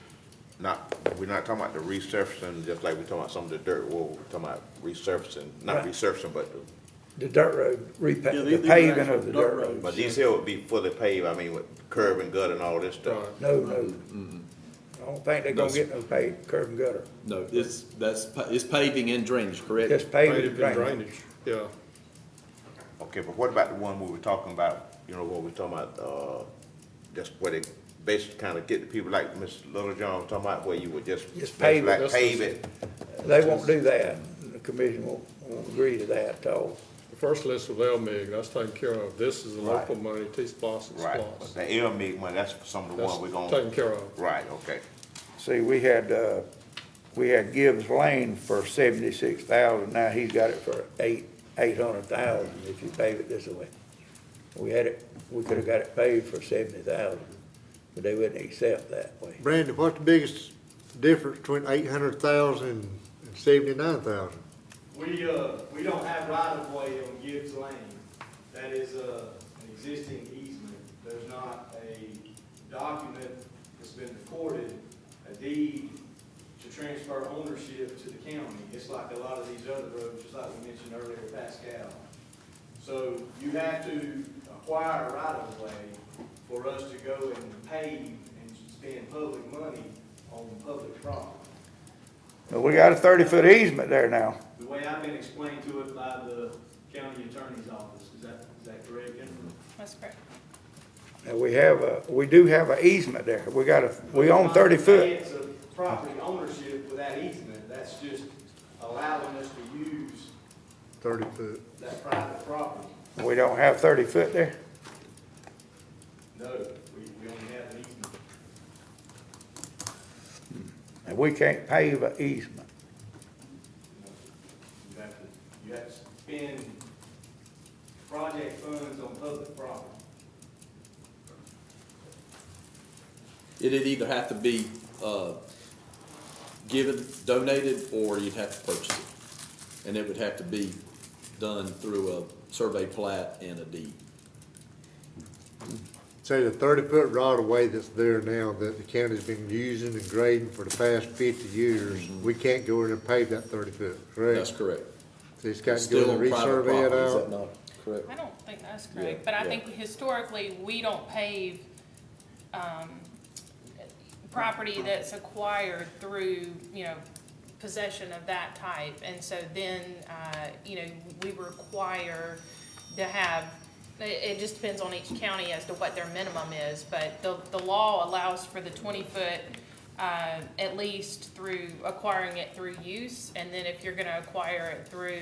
not, we're not talking about the resurfacing, just like we're talking about some of the dirt road, we're talking about resurfacing, not Right. resurfacing, but, The dirt road, Yeah, the these are paving actual of the dirt dirt roads. road. but these here would be fully paved, I mean, with curb and gutter and all this stuff. Right. No, no. I don't think they're gonna No, get no paved curb and gutter, No, it's paving and drainage, correct? just paving and Drainage and drainage. drainage, yeah. Okay, but what about the one we were talking about, you know, what we talking about, just where they basically kind of get the people like Ms. Littlejohn was talking about, where you would just. Just pave it. like pave it, They won't do that, the commission won't agree to that at all. The first list was LMIG, that's taken care of. This is the Right. local money, T-Splosh and right, but Splosh. the LMIG money, that's for some of the ones we're That's gonna. taken care of. Right, okay, See, we had Gibbs Lane for 76,000, now he's got it for 800,000 if you pave it this way. We could've got it paved for 70,000, but they wouldn't accept that way. Brandon, what's the biggest difference between 800,000 and 79,000? We don't have right of way on Gibbs Lane. That is, an existing easement. There's not a document that's been recorded, a deed to transfer ownership to the county. It's like a lot of these other roads, just like we mentioned earlier, Pascal. So you have to acquire a right of way for us to go and pave and spend public money on public property. But we got a 30-foot easement there now. The way I've been explained to it by the county attorney's office, is that correct, Jennifer? That's correct. And we do have an easement there. We own 30 foot. It's a property ownership with that easement, that's just allowing us to use 30 foot. that private property. We don't have 30 foot there. No, we only have an easement. And we can't pave an easement. You have to spend project funds on public property. It'd either have to be, given, donated, or you'd have to purchase it. And it would have to be done through a survey plat and a deed. Say the 30-foot right of way that's there now that the county's been using and grading for the past 50 years, we can't go in and pave that 30 foot, correct? That's correct. So it's got It's to go still in and on private resurvey it property, is that out. not correct? I don't think that's Yeah, correct, but I yeah. think historically, we don't pave, property that's acquired through, possession of that type. And so then, we require to have It just depends on each county as to what their minimum is, but the law allows for the 20-foot, at least through acquiring it through use, and then if you're gonna acquire it through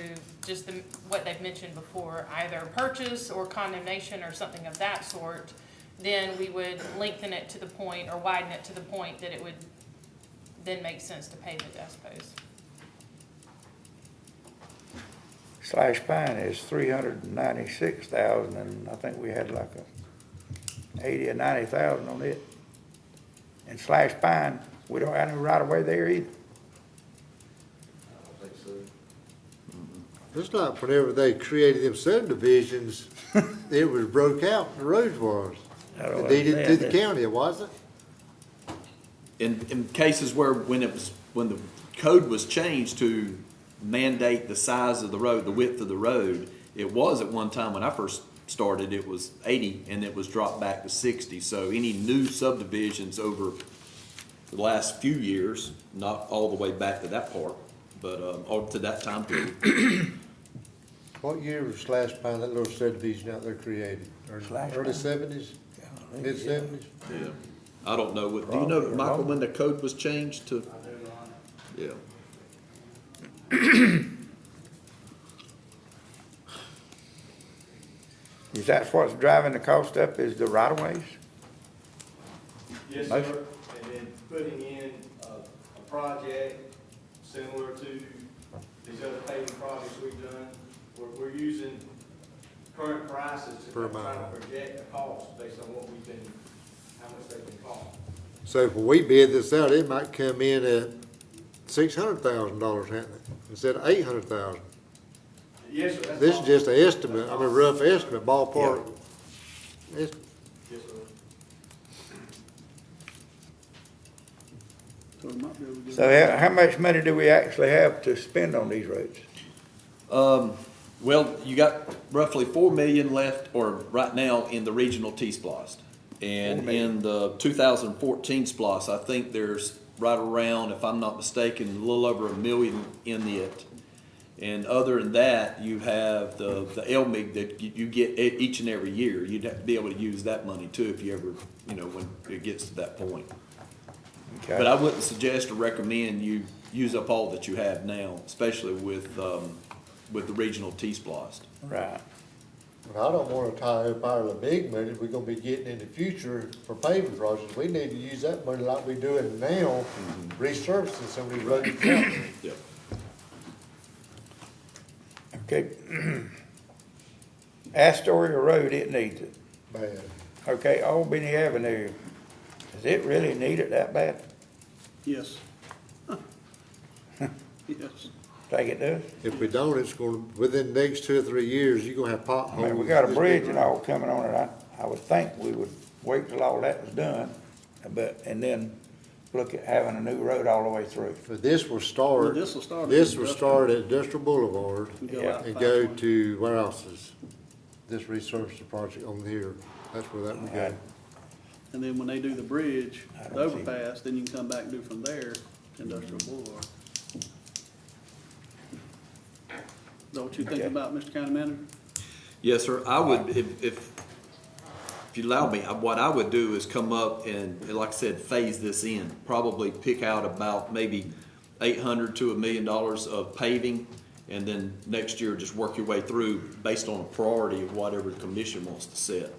just what they've mentioned before, either purchase or condemnation or something of that sort, then we would lengthen it to the point, or widen it to the point that it would then make sense to pave it, I suppose. Slash Pine is 396,000, and I think we had like a 80 or 90,000 on it. And Slash Pine, we don't have any right of way there either. It's like whenever they created them subdivisions, it was broke out, the roads was. I don't They did to understand the this. county, wasn't In cases where, when the code was changed to mandate the size of the road, the width of the road, it was at one time, when I first started, it was 80, and it was dropped back to 60. So any new subdivisions over the last few years, not all the way back to that part, but, or to that time period. What year was Slash Pine, that little subdivision out there created? Slash Early Pine? '70s, mid-'70s? Yeah. I don't know, do you know, Michael, when the code was changed to? Yeah. Is that what's driving the cost up, is the right of ways? Yes, sir, and then putting in a project similar to these other paving projects we've done, we're using current prices to Per try mile. to project the cost based on what we've been, how much they can cost. So when we bid this out, it might come in at $600,000, hadn't it? Instead of $800,000. Yes, sir. that's This is all. just an estimate, I mean, rough estimate, ballpark. It's- Yes, sir. So we might be able to get. So how much money do we actually have to spend on these roads? Well, you got roughly 4 million left, or right now, in the regional T-Splost. And 4 million. in the 2014 SPOS, I think there's right around, if I'm not mistaken, a little over $1 million in it. And other than that, you have the LMIG that you get each and every year. You'd have to be able to use that money too if you ever, when it gets to that point. Okay. But I wouldn't suggest or recommend you use up all that you have now, especially with the regional T-Splost. Right. But I don't wanna tie up our big money we're gonna be getting in the future for paving projects. We need to use that money like we're doing now, resurfacing some of these roads out there. Yep. Okay. Astoria Road, it needs it. Bad. Okay, Albany Avenue, does it really need it that bad? Yes. Yes. Think it does? If we don't, it's gonna, within the next 2 or 3 years, you're gonna have I potholes. mean, we got a bridge and all coming on it. I would think we would wait till all that was done, and then look at having a new road all the way through. But this will Well, start, this will start. this will start at Industrial Boulevard And go Yeah. out and 520. go to where else is this resurfacing project on here? That's where that would go. And then when they do the bridge, I the don't see- overpass, then you can come back and do from there to Industrial Boulevard. Is that what you think Okay. about, Mr. County Manager? Yes, sir. I would, if you allow me, what I would do is come up and, like I said, phase this in. Probably pick out about maybe $800 to $1 million of paving, and then next year just work your way through based on a priority of whatever the commission wants to set.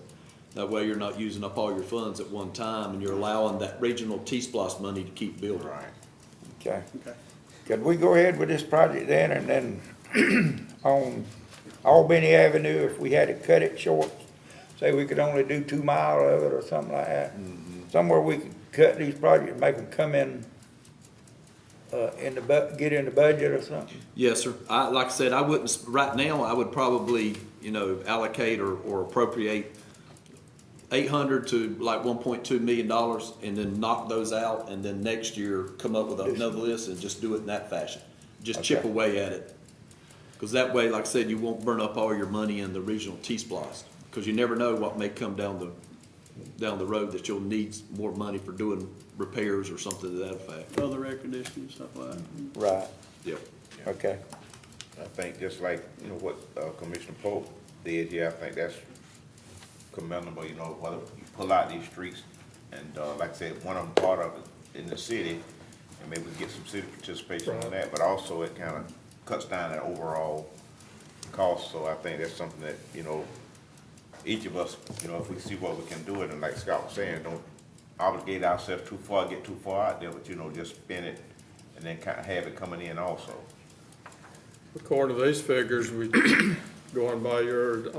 That way you're not using up all your funds at one time, and you're allowing that regional T-Splosh money to keep building. Right. Okay. Okay. Could we go ahead with this project then, and then on Albany Avenue, if we had to cut it short, say we could only do 2 miles of it or something like that? Somewhere we could cut these projects, make them come in get in the budget or something? Yes, sir. Like I said, I wouldn't, right now, I would probably, allocate or appropriate 800 to like $1.2 million, and then knock those out, and then next year come up with another list and just do it in that fashion. Just chip Okay. away at it. Because that way, like I said, you won't burn up all your money in the regional T-Splosh. Because you never know what may come down the road that you'll need more money for doing repairs or something to that effect. Other air conditioning, stuff like that. Right, Yep. okay. I think just like, what Commissioner Pope did, I think that's commendable, you know, whether you pull out these streets and, like I said, one of them part of it in the city, and maybe we get some city participation on that, but also it kind of cuts down that overall cost, so I think that's something that, you know, each of us, you know, if we see what we can do it, and like Scott was saying, don't obligate ourselves too far, get too far out there, but, you know, just spend it and then kind of have it coming in also. According to these figures, we, going by your,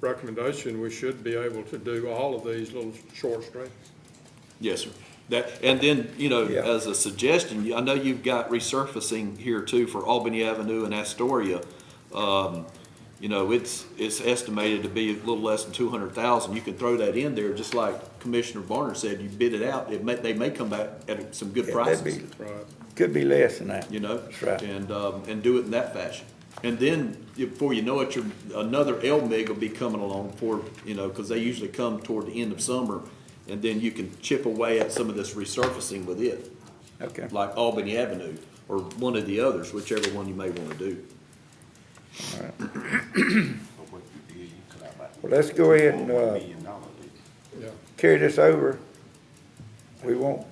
recommendation, we should be able to do all of these little short streets. Yes, sir. That, and then, you know, Yeah. as a suggestion, I know you've got resurfacing here too for Albany Avenue and Astoria. You know, it's estimated to be a little less than 200,000. You can throw that in there, just like Commissioner Barner said, you bid it out, they may come back at some good Yeah, prices. that'd Right. Could be less than that. You know? That's right. And do it in that fashion. And then, before you know it, another LMIG will be coming along for, you know, because they usually come toward the end of summer, and then you can chip away at some of this resurfacing with it. Okay. Like Albany Avenue, or one of the others, whichever one you may want to do. But what you did, you could have about Well, let's go ahead and, $1 million. Yeah. carry this over. We won't,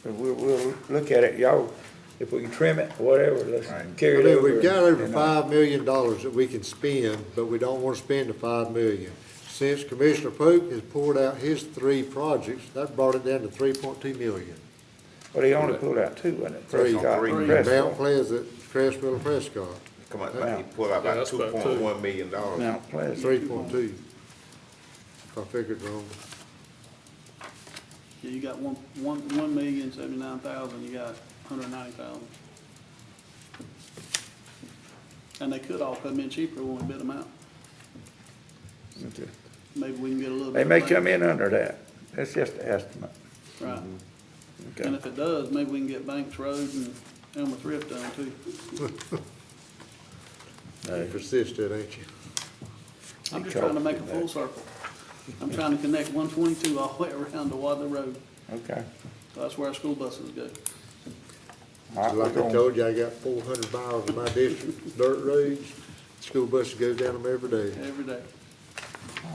we'll look at it, y'all, if we can trim it, whatever, let's carry I it mean, over. we've got over and, $5 million that we can spend, but we don't want to spend the $5 million. Since Commissioner Polk has poured out his 3 projects, that brought it down to $3.2 million. But he only pulled out 2, wasn't it? Three. Prescott and Three. Prescott. Mount Pleasant, Craftsville, and Prescott, Come on, he pulled out Yeah, about that's about $2.1 million. Mount Pleasant. 3.2. If I figured wrong. Yeah, you got 1,079,000, you got 190,000. And they could all come in cheaper when we bid them out. Okay. Maybe we can get a little They bit. may of come bank. in under that. That's just an estimate. Right. And Okay. if it does, maybe we can get Banks Road and Elmer Thrift done too. You persistent, ain't you? I'm just trying to make a full circle. I'm trying to connect 122 all the way around to Wadley Road. Okay. So that's where our school buses go. All right, Like we're I gonna- told you, I got 400 miles of my district, dirt roads. School buses goes down them every day. Every day.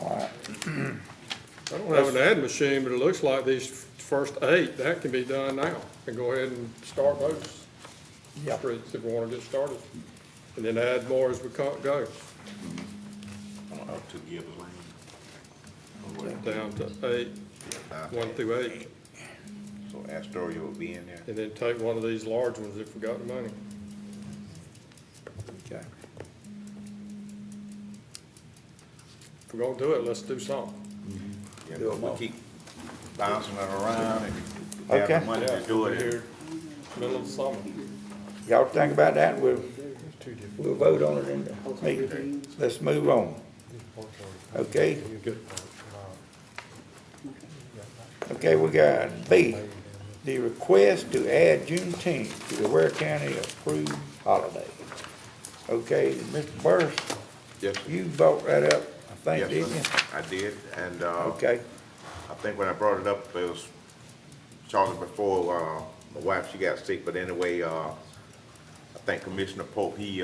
all right. I don't have an ad machine, but it looks like these first 8, that can be done now, and go ahead and start those Yeah. streets if we wanna get started. And then add more as we go, Up to Gibbs Lane. down to 8, Yeah, 1 through 8. So Astoria will be in there. And then take one of these large ones if we got the money. Okay. If we're gonna do it, let's do something. Yeah, Do 'em we all. keep bouncing it around and have Okay. the money to do We're it. here, middle of the summer. Y'all think about that, we'll vote on it in the meeting. Let's move on. Okay? Okay, we got B, the request to add Juneteenth to the Ware County approved holiday. Okay, Mr. Burris, Yes, you brought that up, I think, yes, didn't you? sir. I did, and, Okay, I think when I brought it up, it was shortly before, my wife, she got sick, but anyway, I think Commissioner Pope, he,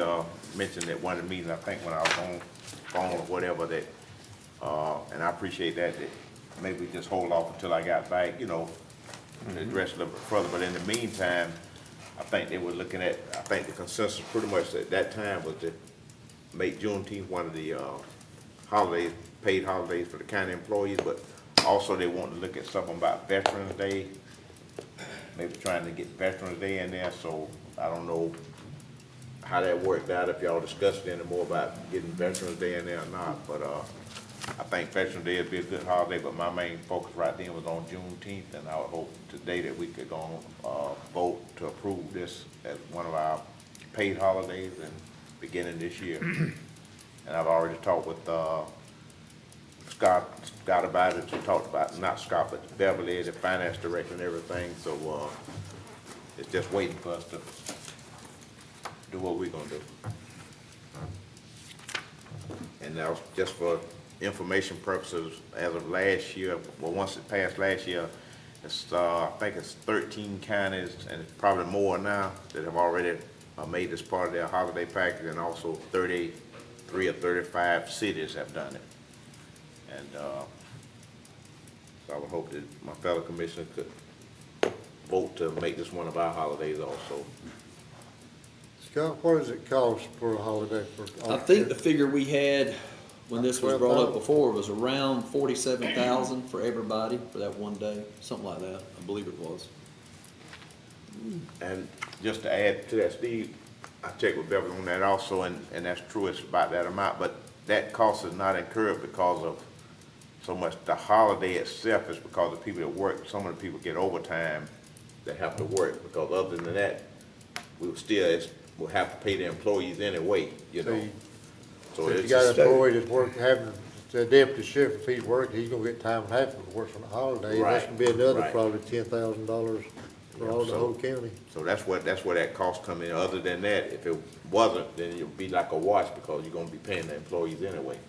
mentioned at one of the meetings, I think when I was on phone or whatever, that, and I appreciate that maybe we just hold off until I got back, you know, to address it a little bit further, but in the meantime, I think they were looking at, I think the consensus pretty much at that time was to make Juneteenth one of the, holidays, paid holidays for the county employees, but also they want to look at something about Veterans Day, maybe trying to get Veterans Day in there, so I don't know how that worked out, if y'all discussed any more about getting Veterans Day in there or not, but, I think Veterans Day would be a good holiday, but my main focus right then was on Juneteenth, and I would hope today that we could go on, vote to approve this as one of our paid holidays and beginning this year. And I've already talked with, Scott about it, we talked about, not Scott, but Beverly, the finance director and everything, so, it's just waiting for us to do what we're gonna do. And now, just for information purposes, as of last year, well, once it passed last year, it's, I think it's 13 counties, and it's probably more now, that have already made this part of their holiday package, and also 30 33 or 35 cities have done it. And, so I would hope that my fellow commissioners could vote to make this one of our holidays also. Scott, what does it cost for a holiday for? I think the figure we had when this was brought up before was around 47,000 for everybody for that one day, something like that, I believe it was. And just to add to that, Steve, I checked with Beverly on that also, and that's true, it's about that amount, but that cost is not incurred because of so much the holiday itself, is because of people that work. Some of the people get overtime that have to work, because other than that, we'll have to pay the employees anyway, you know. So If you it's got just, an employee that's working, having, the deputy sheriff, if he's working, he's gonna get time and a half if he works on a holiday. That's gonna be another right. probably $10,000 for all the whole county. so that's where that cost come in. Other than that, if it wasn't, then it would be like a wash, because you're gonna be paying the employees anyway.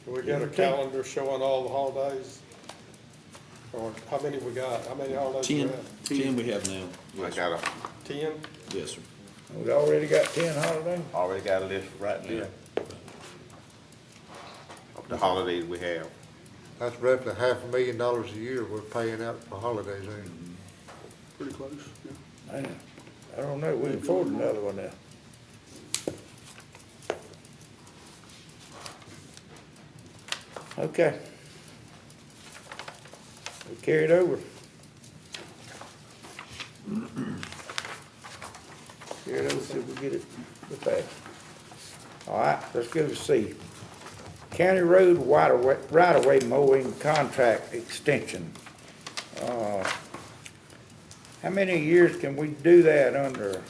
We got a calendar showing all the holidays? Or how many we got? How many holidays we 10, have? 10 we have now. I Yes, got 10? yes, sir. We already got 10 holidays? already got a list right there of the holidays we have. That's roughly $500,000 a year we're paying out for holidays, ain't it? Pretty close, yeah. Man, I don't know, we can afford another one now. Okay. We carry it over. Carry it over, see if we get it passed. All right, let's go to C. County Road right-of-way mowing contract extension. How many years can we do that under?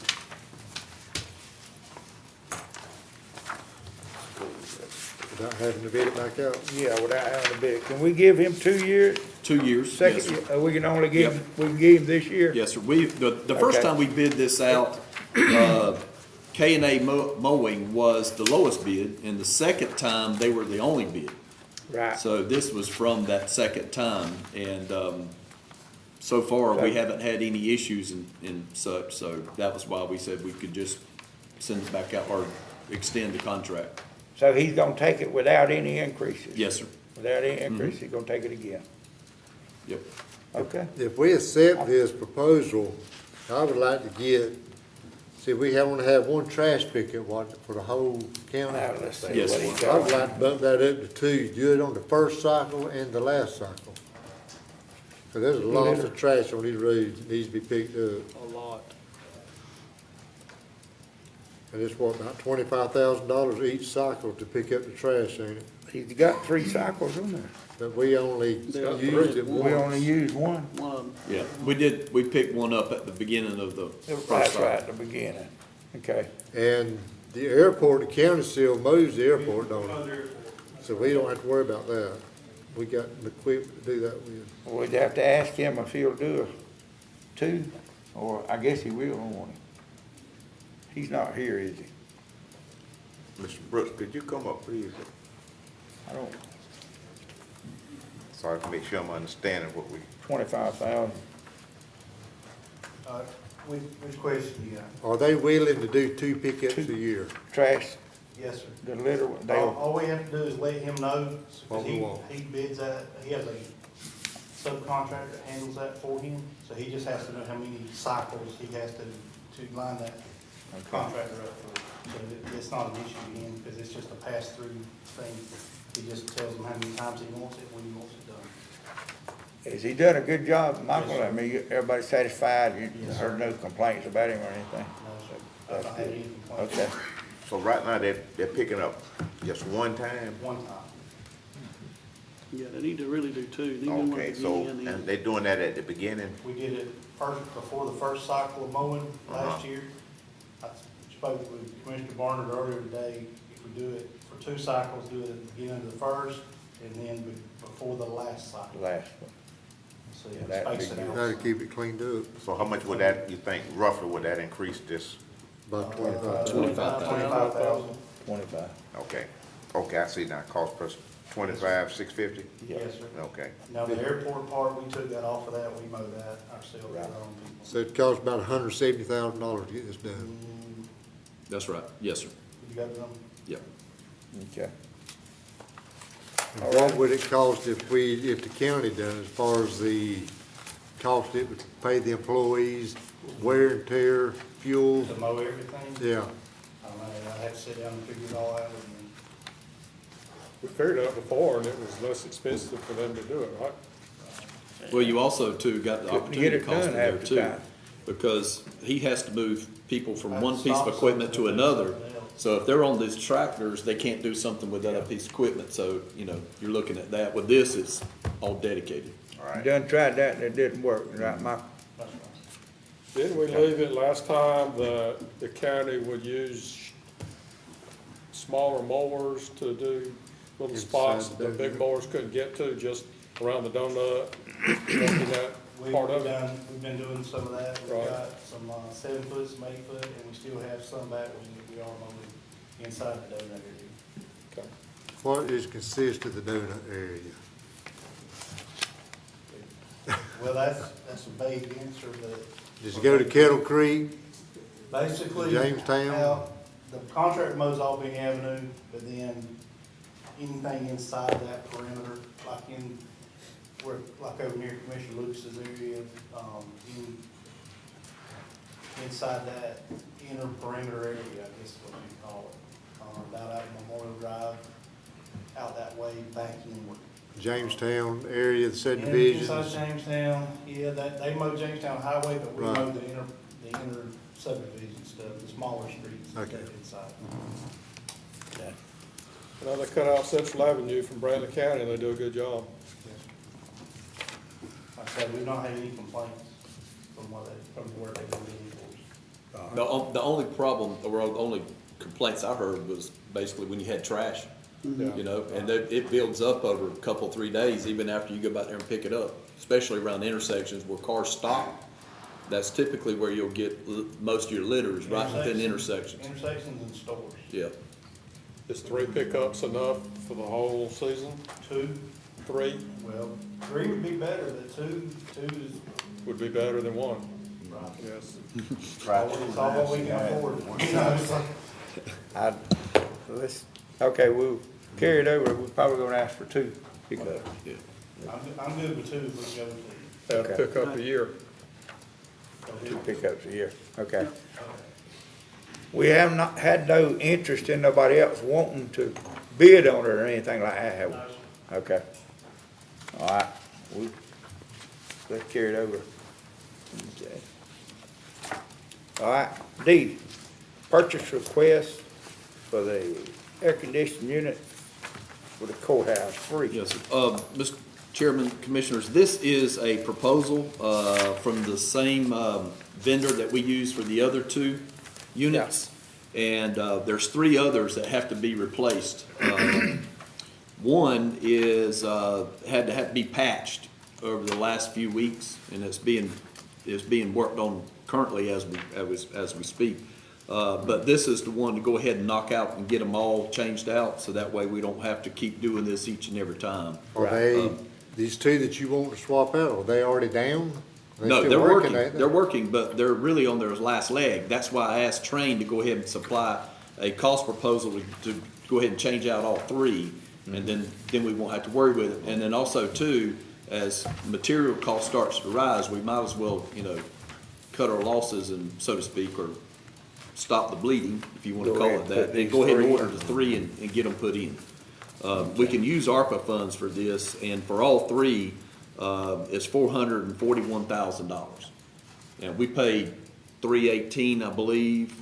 Without having to bid it back out. Yeah, without having to bid. Can we give him 2 years? 2 years. Second, yes, sir. year? We can only give, Yep. we can give him this year? Yes, sir. The first Okay. time we bid this out, K&A Mowing was the lowest bid, and the second time, they were the only bid. Right. So this was from that second time, and so far, we haven't had any issues and such, so that was why we said we could just send it back out or extend the contract. So he's gonna take it without any increases? Yes, sir. Without any increase, he's gonna take it again? Yep. Okay. If we accept this proposal, I would like to get, see, we only have one trash pickup for the whole county. Now, let's see Yes, what he sir. I would got. like to bump that up to 2, do it on the first cycle and the last cycle. Cause there's lots of trash on these roads that needs to be picked up. A lot. And it's what, about $25,000 each cycle to pick up the trash, ain't it? He's got 3 cycles on there. But we only There are used it three. We once. only used one. One of them. Yeah, we picked one up at the beginning of the first That's cycle. right, at the beginning. Okay. And the airport, the county still mows the airport, don't it? So we don't have to worry about that. We got the equipment to do that with. We'd have to ask him if he'll do 2, or I guess he will on one. He's not here, is he? Mr. Brooks, could you come up, please? I don't, So I can make sure I'm understanding what we, 25,000. Which question you got? Are they willing to do 2 pickups a year? Trash, Yes, sir. the litter, All, they'll, all we have to do is let him know, What cause we want. he bids that, he has a subcontractor that handles that for him, so he just has to know how many cycles he has to line that contractor up for. So it's not an issue to him, because it's just a pass-through thing. He just tells them how many times he wants it, when he wants it done. has he done a good job, Michael? Yes, sir. I mean, everybody satisfied? You Yes, heard no complaints about him or anything? No, sir. I've not had any complaints. Okay. so right now, they're picking up just one time? One time. Yeah, they need to really do 2. They need to do one Okay, at the so, beginning and and end. they're doing that at the beginning? We did it first, before the first cycle of mowing last year. I spoke with Commissioner Barnard earlier today. If we do it for 2 cycles, do it at the beginning of the first, and then before the last The cycle. last one. So Yeah, yeah, that'd be space it good. How to out. keep it cleaned up, So how much would that, you think, roughly would that increase this? about 25,000. 25,000. 25,000. 25. Okay, Okay, I see now, cost plus 25, 650? Yes, sir. Okay. Now, the airport part, we took that off of that, we mowed that ourselves with our own people. So it costs about $170,000 to get this done. That's right. Yes, sir. You got them? Yeah. Okay. And what would it cost if the county done, as far as the cost it would pay the employees, wear and tear, fuel? To mow everything? Yeah. I don't know, I'd have to sit down and figure it all out with them. We figured it out before, and it was less expensive for them to do it, right? Well, you also too got the Couldn't opportunity get it cost in done there half the too. time. Because he has to move people from Have one to piece of stop equipment to something and do another. something else. So if they're on these tractors, they can't do something with that other piece of equipment. So, you know, you're looking at that. With this, it's all dedicated. You done tried that and it didn't work, right, Mike? That's right. Didn't we leave it last time that the county would use smaller mowers to do little spots Inside that the the big mowers couldn't get to, just around the donut, working that part of it? We've been doing some of that. We've Right. got some 7 foot, some 8 foot, and we still have some back we are mowing inside the donut area. Okay. What is consist of the donut area? Well, that's a vague answer, but Does it go to Kettle Creek? basically. Jamestown? how The contract mows all Bing Avenue, but then anything inside that perimeter, like over near Commissioner Lucas's area, inside that inner perimeter area, I guess is what you call it. About out Memorial Drive, out that way, back inward. Jamestown area, the Inside subdivisions? Jamestown, yeah, they mow Jamestown Highway, but we Right. mow the inner subdivision stuff, the smaller streets and Okay. stuff inside. Now, they cut out Central Avenue from Bradley County, and they do a good job. Like I said, we've not had any complaints from the work they've been doing for us. The only problem, or the only complaints I heard was basically when you had trash, Yeah. you know, and it builds up over a couple, 3 days, even after you go back there and pick it up, especially around intersections where cars stop. That's typically where you'll get most of your litters, right within intersections. Intersections and stores. Yeah. Is 3 pickups enough for the whole season? 2, 3 well, 3 would be better, but 2 is, would be better than 1, right. yes. It's all what we can afford. You know, it's like, Okay, we'll carry it over, we're probably gonna ask for 2 pickups. Yeah. I'm good with 2 if we go with 2. They have to Okay. pick up a year. 2 pickups a year, okay. We have not had no interest in nobody else wanting to bid on it or anything like that, have we? Okay. All right, let's carry it over. Okay. All right, D, purchase request for the air conditioning unit for the courthouse, free. Yes, sir. Mr. Chairman, Commissioners, this is a proposal from the same vendor that we use for the other 2 units. And there's 3 others that have to be replaced. One is had to be patched over the last few weeks, and it's being worked on currently as we speak. But this is the one to go ahead and knock out and get them all changed out, so that way we don't have to keep doing this each and every time. Are they, these 2 that you want to swap out, are they already down? Are they No, still they're working, ain't they? they're working, but they're really on their last leg. That's why I asked Train to go ahead and supply a cost proposal to go ahead and change out all 3, and then we won't have to worry with it. And then also too, as material cost starts to rise, we might as well, you know, cut our losses and, so to speak, or stop the bleeding, if you want to Go call ahead it and that, put and these go ahead and 3 order in. the 3 and get them put in. We can use ARPA funds for this, and for all 3, it's $441,000. And we paid $318, I believe,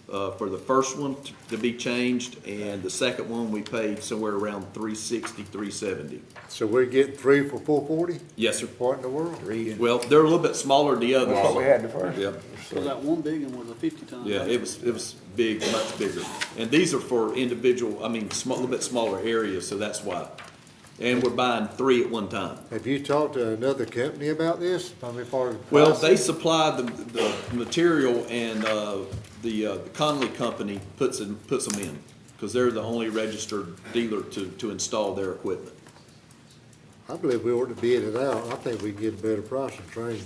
for the first one to be changed, and the second one, we paid somewhere around $360, $370. So we're getting 3 for $440? Yes, sir. What in the world? 3 and Well, they're a little bit smaller than the others. That's what we had the first. Yeah. So that one big one was a 50-ton. Yeah, it was big, much bigger. And these are for individual, I mean, a little bit smaller areas, so that's why. And we're buying 3 at one time. Have you talked to another company about this? I mean, as far as Well, pricing? they supply the material, and the Conley Company puts them in. because they're the only registered dealer to install their equipment. I believe we ought to bid it out. I think we can get a better price and train.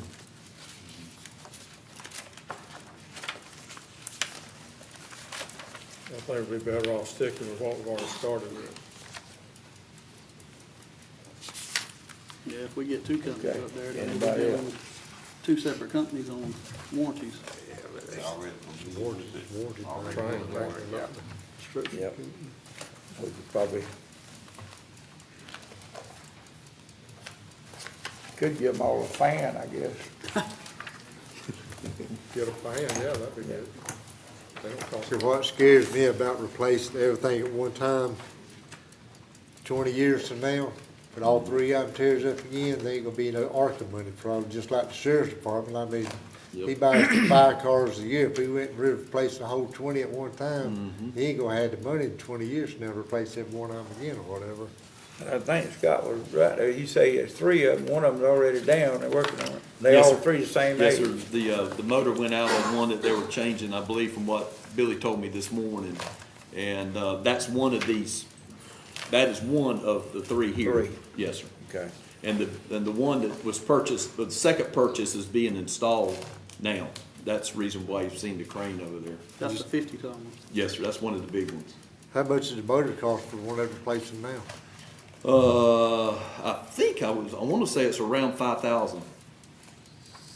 I think we'd be better off sticking with what we've already started with. Yeah, if we get two companies Okay. up there, then we'll Anybody be else? dealing with two separate companies on warranties. Warranty. Train, Yep. We could probably, could give them all a fan, I guess. Get a fan, yeah, that'd be good. They don't cost. See, what scares me about replacing everything at one time, 20 years from now, but all three of them tears up again, there ain't gonna be no ARCA money probably, just like the sheriff's department. I mean, he Yep. buys 5 cars a year. If he went and replaced the whole 20 at one time, he ain't gonna have the money in 20 years from now to replace every one of them again or whatever. I think Scott was right there. You say it's 3 of them, one of them's already down, they're working on it. They Yes, all sir. 3 the same Yes, age? sir. The motor went out on one that they were changing, I believe, from what Billy told me this morning. And, that's one of these, that is one of the 3 here. 3. Yes, sir. Okay. And the one that was purchased, but the second purchase is being installed now. That's the reason why you've seen the crane over there. That's the 50-ton one. Yes, sir, that's one of the big ones. How much does the motor cost for one of them replacing now? I think I wanna say it's around 5,000.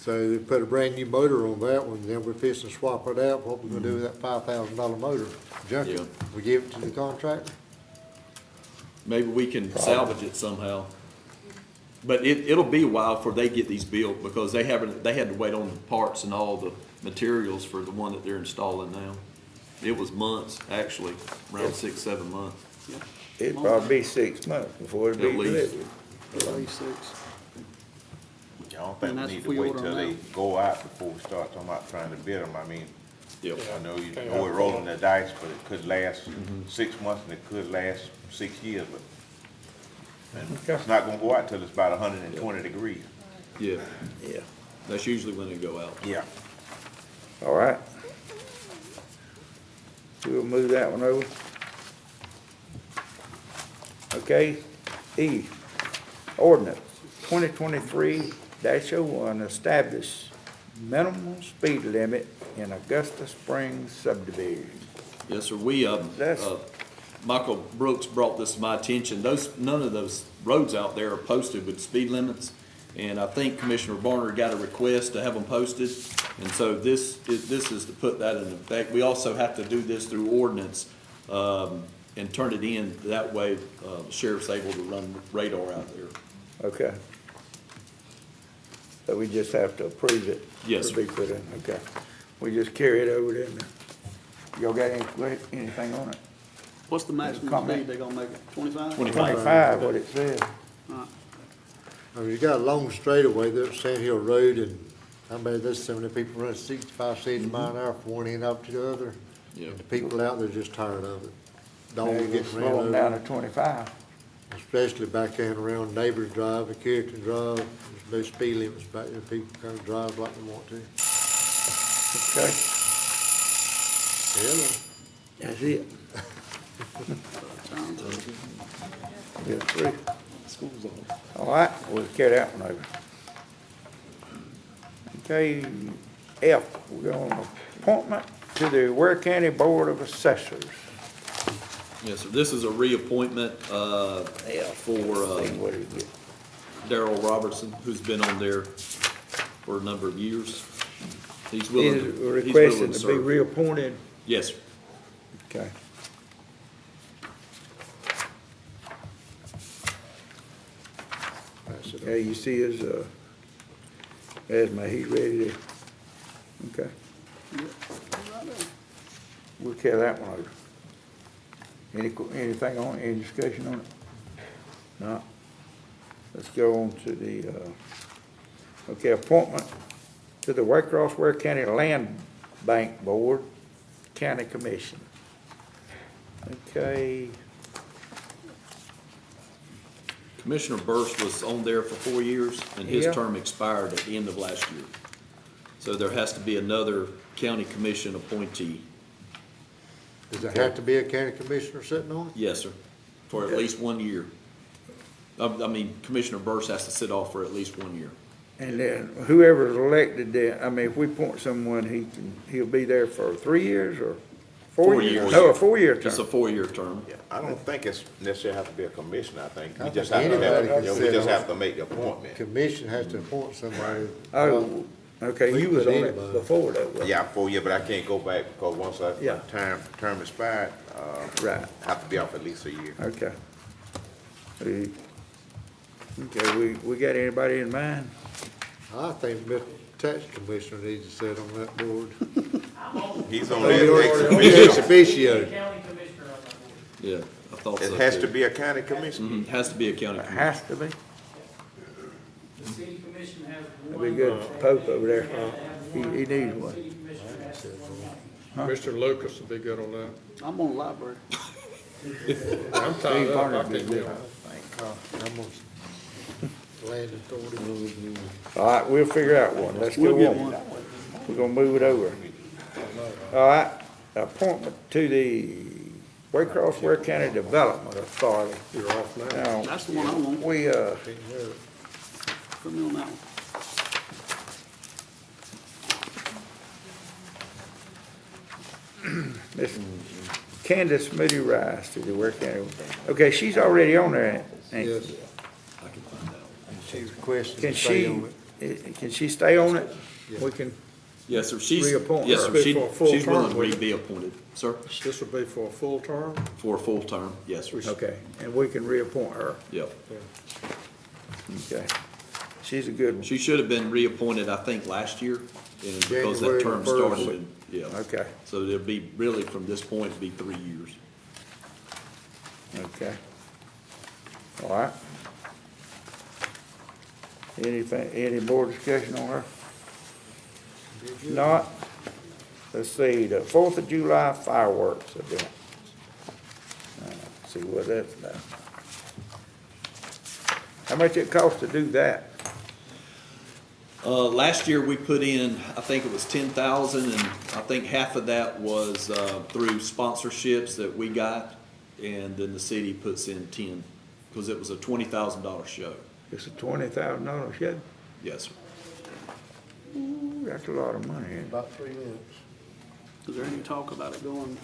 So they put a brand new motor on that one, then we're fixing to swap it out. What we gonna do with that $5,000 motor? Junk it? Yeah. We give it to the contractor? Maybe we can salvage it somehow. But it'll be a while before they get these built, because they had to wait on the parts and all the materials for the one that they're installing now. It was months, actually, around 6, 7 months. It'd probably be 6 months before it'd be At least. delivered. At least 6. I don't And think that's we need if to we wait order till them they now. go out before we start talking about trying to bid them. I mean, Yep. I know you Can't know we're have rolling all. the dice, but it could last 6 months and it could last 6 years, but and it's not gonna go out till it's about 120 degrees. Yeah, Yeah. that's usually when they go out. Yeah. All right. We'll move that one over. Okay, E, ordinance 2023-01, establish minimum speed limit in Augusta Springs subdivision. Yes, sir, we, That's- Michael Brooks brought this to my attention. None of those roads out there are posted with speed limits. And I think Commissioner Barner got a request to have them posted. And so this is to put that in effect. We also have to do this through ordinance, and turn it in. That way, the sheriff's able to run radar out there. Okay. So we just have to approve it? Yes, To be put in, okay. We just carry it over there. Y'all got anything on it? What's the maximum Comment. speed they gonna make it? 25? 25, what it says. I mean, you got a long straightaway there at Sand Hill Road, and I mean, there's so many people running 65, 70 mile an hour from one end up to the other. Yeah. The people out there just tired of it. Now Dogs you getting just ran slow them down over, to 25. especially back in around Neighbors Drive and Carrington Drive. There's no speed limits back there. People kind of drive like they want to. Okay, Hello. that's it. Good, 3. All right, we'll carry that one over. Okay, F, we're going appointment to the Ware County Board of Assessors. Yes, sir, this is a reappointment, for, See what he get. Darrell Robertson, who's been on there for a number of years. He's He's willing to requested to be serve. reappointed. Yes, sir. Okay. Okay, you see his, resume, he's ready to, okay. We'll carry that one over. Anything on, any discussion on it? No? Let's go on to the, okay, appointment to the Ware County Land Bank Board, County Commission. Okay, Commissioner Burst was on there for 4 years, and his Yeah. term expired at the end of last year. So there has to be another county commission appointee. Does it have to be a county commissioner sitting on it? Yes, sir, for at least 1 year. I mean, Commissioner Burse has to sit off for at least 1 year. And then whoever's elected there, I mean, if we appoint someone, he'll be there for 3 years or 4 years? No, a 4-year term. It's a 4-year term. Yeah, I don't think it's necessarily have to be a commissioner, I think. We I just think have to have, anybody can we sit just on have it. to make the appointment. Commission has to appoint somebody. Oh, okay, We you can was put on it anybody. before that, wasn't you? Yeah, 4 years, but I can't go back because once Yeah. term expired, Right. I have to be off at least a year. Okay. Okay, we got anybody in mind? I think Mr. Tax Commissioner needs to sit on that board. He's on Oh, that you're next ex commission. officio. County commissioner on that board. Yeah, I thought so. It has too. to be a county commissioner. Mhm, has to be a county It commissioner. has to be. The city commission has That'd one. be good for Pope over there. He needs one. City commissioner has one. Mr. Lucas would be good on that. I'm on the library. I'm tied Steve up, Barner I would be can't be good. on. I'm on land authority. All right, we'll figure out one. Let's go We'll get on. one. We're gonna move it over. All right, appointment to the Waycross Ware County Development Authority. You're off now. Now, That's the one I want. we, Put me on that one. Miss Candace Moody Rice to the Ware County. Okay, she's already on there, ain't Yes. she? I can find out. She's requesting Can to stay she, on it. can she stay on it? We can, Yes, sir, she's, Reappoint yes, her. sir, she, For a full she's willing term, to wouldn't be appointed, sir, This would be for a full term? for a full term, yes, sir. okay, and we can reappoint her. Yep. Okay. She's a good one. She should have been reappointed, I think, last year, and because that January term 1st. started in, yeah. Okay, So it'll be, really, from this point, it'll be 3 years. okay. All right. Anything, any more discussion on her? Not, let's see, the 4th of July fireworks event. See what that's about. How much it cost to do that? Last year, we put in, I think it was 10,000, and I think half of that was, through sponsorships that we got, and then the city puts in 10, because it was a $20,000 show. It's a $20,000 show? Yes, sir. Ooh, that's a lot of money, ain't it? About 3 minutes. Is there any talk about it going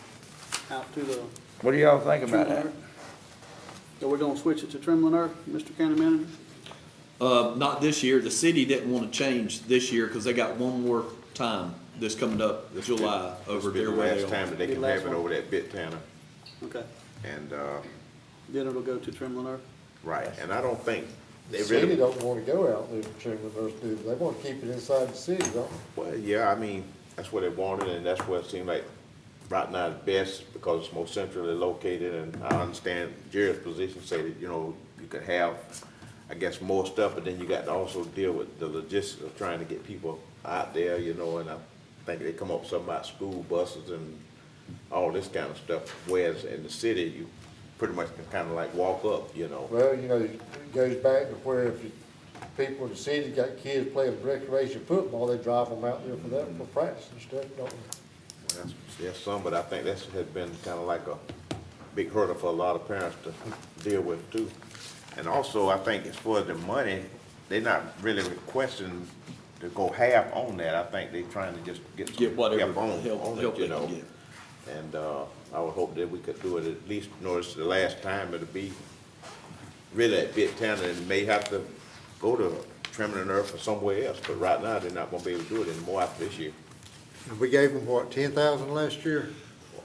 out to the What do y'all think about that? Trembling Earth? Are we gonna switch it to Trembling Earth, Mr. County Manager? Not this year. The city didn't want to change this year, because they got one more time this coming up, July, over This will be there the where they last time are. that they Be can the last have it one. over that Bit Tanner. Okay, And, then it'll go to Trembling Earth? right, and I don't think The they city really, don't wanna go out there to Trembling Earth, do they? They wanna keep it inside the city, don't they? well, yeah, I mean, that's what they wanted, and that's what it seemed like right now is best, because it's more centrally located, and I understand Jerry's position, say that, you know, you could have, I guess, more stuff, but then you got to also deal with the logistics of trying to get people out there, you know, and I think they come up with something about school buses and all this kind of stuff, whereas in the city, you pretty much can kind of like walk up, you know. Well, you know, it goes back to where if people in the city got kids playing recreation football, they drive them out there for that, for practice and stuff, don't they? Well, there's some, but I think that has been kind of like a big hurdle for a lot of parents to deal with too. And also, I think as far as the money, they're not really requesting to go half on that. I think they're trying to just get some whatever help on help it, they you can know. get. And, I would hope that we could do it at least, you know, it's the last time it'll be really at Bit Town, and may have to go to Trembling Earth or somewhere else, but right now, they're not gonna be able to do it anymore after this year. And we gave them, what, 10,000 last year?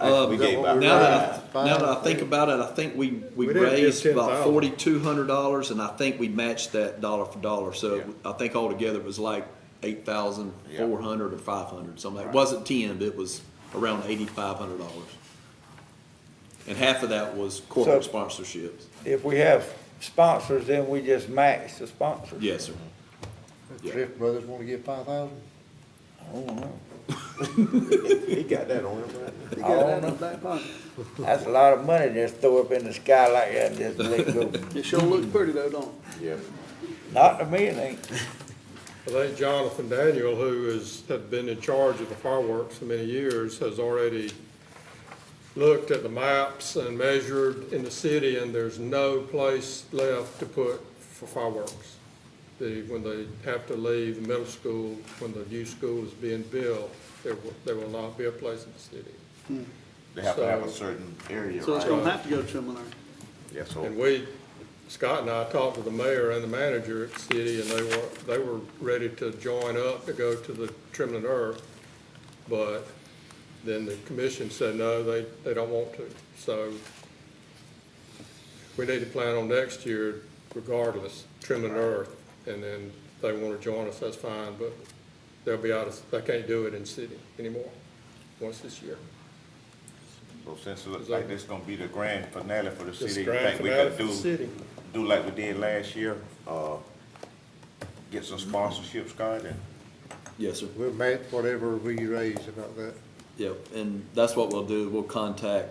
We gave about Now Five. that I think about it, I think we didn't give raised about $10,000. $4,200, and I think we matched that dollar for dollar. So I think altogether it was like 8,400 or 500, something. It wasn't 10, but it was around $8,500. And half of that was corporate So- sponsorships. If we have sponsors, then we just match the sponsors? Yes, sir. The Thrift Brothers wanna give 5,000? I don't know. He got that on him, right? You I got don't that in know. the back pocket. That's a lot of money just throw up in the sky like that and just let it go. It sure looks pretty though, don't it? Yeah. Not to me, it ain't. I think Jonathan Daniel, who had been in charge of the fireworks for many years, has already looked at the maps and measured in the city, and there's no place left to put for fireworks. When they have to leave the middle school, when the new school is being built, there will not be a place in the city. They have to have a So- certain area, So it's right? gonna have to go to Tremont. Yeah, so, And Scott and I talked to the mayor and the manager at the city, and they were ready to join up to go to the Trembling Earth. But then the commission said, no, they don't want to. So we need to plan on next year regardless, Trembling Earth. And then they want to join us, that's fine, but they'll be they can't do it in the city anymore, once this year. so since it looks like this is gonna be the grand finale for the This city, you grand think we finale could for the city. do like we did last year? Get some sponsorships, Scott, and Yes, sir. We'll match whatever we raise about that. Yep, and that's what we'll do. We'll contact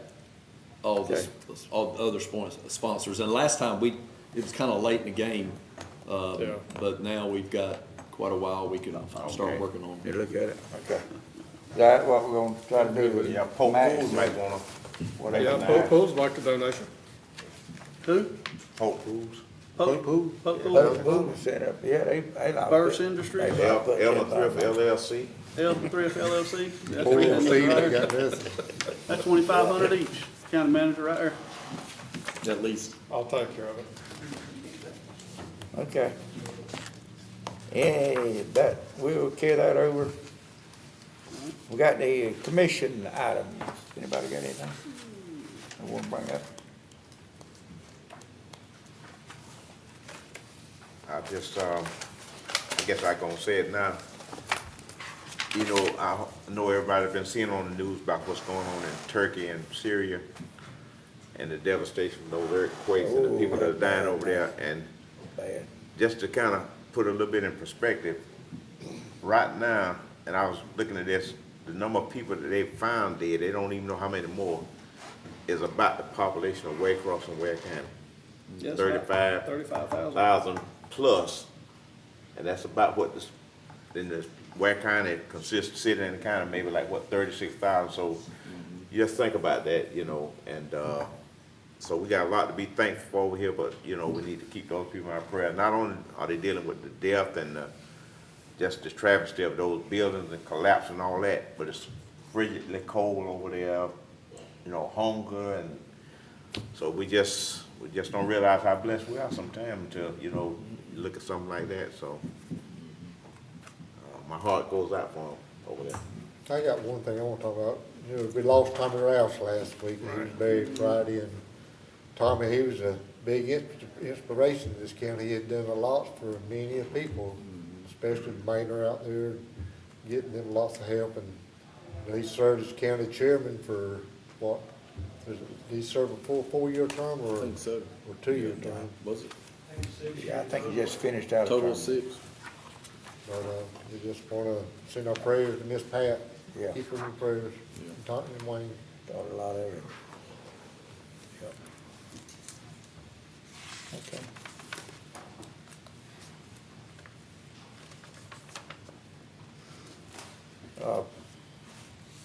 all the other sponsors. And last time, it was kind of late in the game. Yeah. But now we've got quite a while we can start working on. You look at it, okay. Is that what we're gonna try to do with yeah, Pope Max? Fools might wanna, Whatever. Yeah, Pool's like a donation. Who? Pope Fools. Pope Pool? Pool set up, yeah, they like Burris it. Industries, They Elmer put that Thrift by- LLC. Elton Thrift LLC. That's Pool, $300 Steve, right they there. got nothing. That's $2,500 each, county manager right there. At least. I'll take care of it. Okay. Yeah, we'll carry that over. We got the commission items. Anybody got anything? I want to bring up? I guess I gonna say it now. You know, I know everybody been seeing on the news about what's going on in Turkey and Syria and the devastation of those earthquakes and the people that are dying over there. And Bad. just to kind of put a little bit in perspective, right now, and I was looking at this, the number of people that they found dead, they don't even know how many more, is about the population of Ware Cross and Ware County. Yes, 35,000 $35,000. plus, and that's about what in the Ware County consists, city and the county, maybe like what, 36,000. So you just think about that, you know, and so we got a lot to be thankful for over here, but you know, we need to keep those people in our prayer. Not only are they dealing with the death and just the travesty of those buildings and collapse and all that, but it's frigidly cold over there, you know, hunger, and so we just don't realize how blessed we are sometimes until, you know, you look at something like that. So my heart goes out for them over there. I got one thing I want to talk about. You know, we lost Tommy Rouse last week. He was buried Friday, and Tommy, he was a big inspiration to this county. He had done a lot for many people, especially the miner out there, getting them lots of help. And you know, he served as county chairman for what? Did he serve a full 4-year term or? I think so. Or 2-year term? Was it? Yeah, I think he just finished out. a Total term. 6. But we just want to send our prayers to Miss Pat. Yeah. Keep her in prayers. And Tommy and Wayne. Thought a lot of it. Yep. Okay.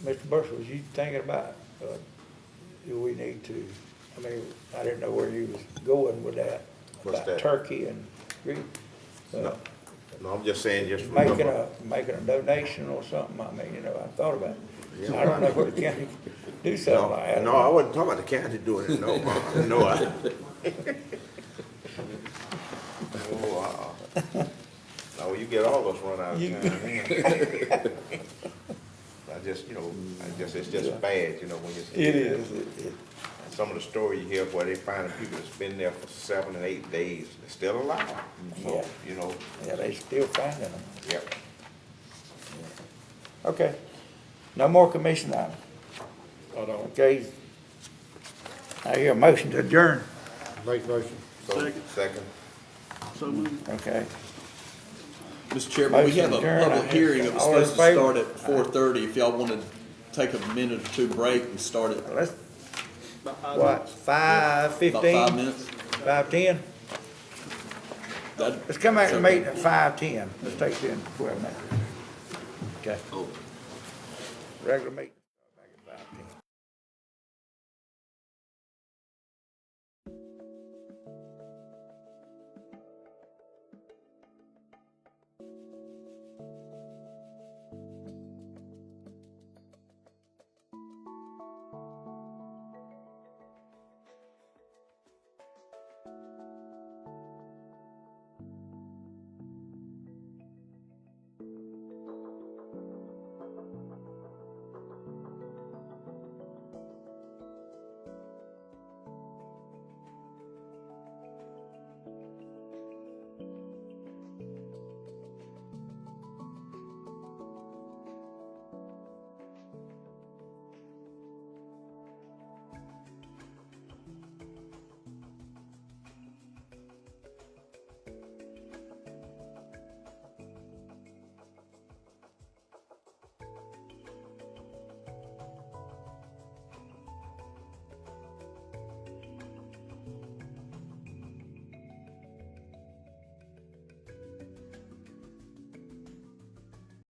Mr. Bush, was you thinking about, do we need to, I mean, I didn't know where you was going with that. What's About that? turkey and No, I'm just saying, just making remember. a donation or something. I mean, you know, I thought about it. I don't know where the county do something like that. No, I wasn't talking about the county doing it, no, no. No, you get all of us run out of time. It's just bad, you know, when you see It that. is. Some of the stories you hear where they finding people that's been there for 7 and 8 days, they're still alive. So, Yeah. you know, Yeah, they still finding them. yep. Okay. No more commission items. I don't. Okay. I hear a motion to adjourn. Make motion. So, second. So moved. Okay. Mr. Chairman, we have a Motion adjourned. public hearing that was All in supposed to favor? start at 4:30. If y'all want to take a minute or two break and start it Let's, About 5 what, minutes. 5:15? about 5 minutes. 5:10? That- Let's come back and meet at 5:10. Let's take 10, 12 minutes. Okay. Oh. Regular meeting.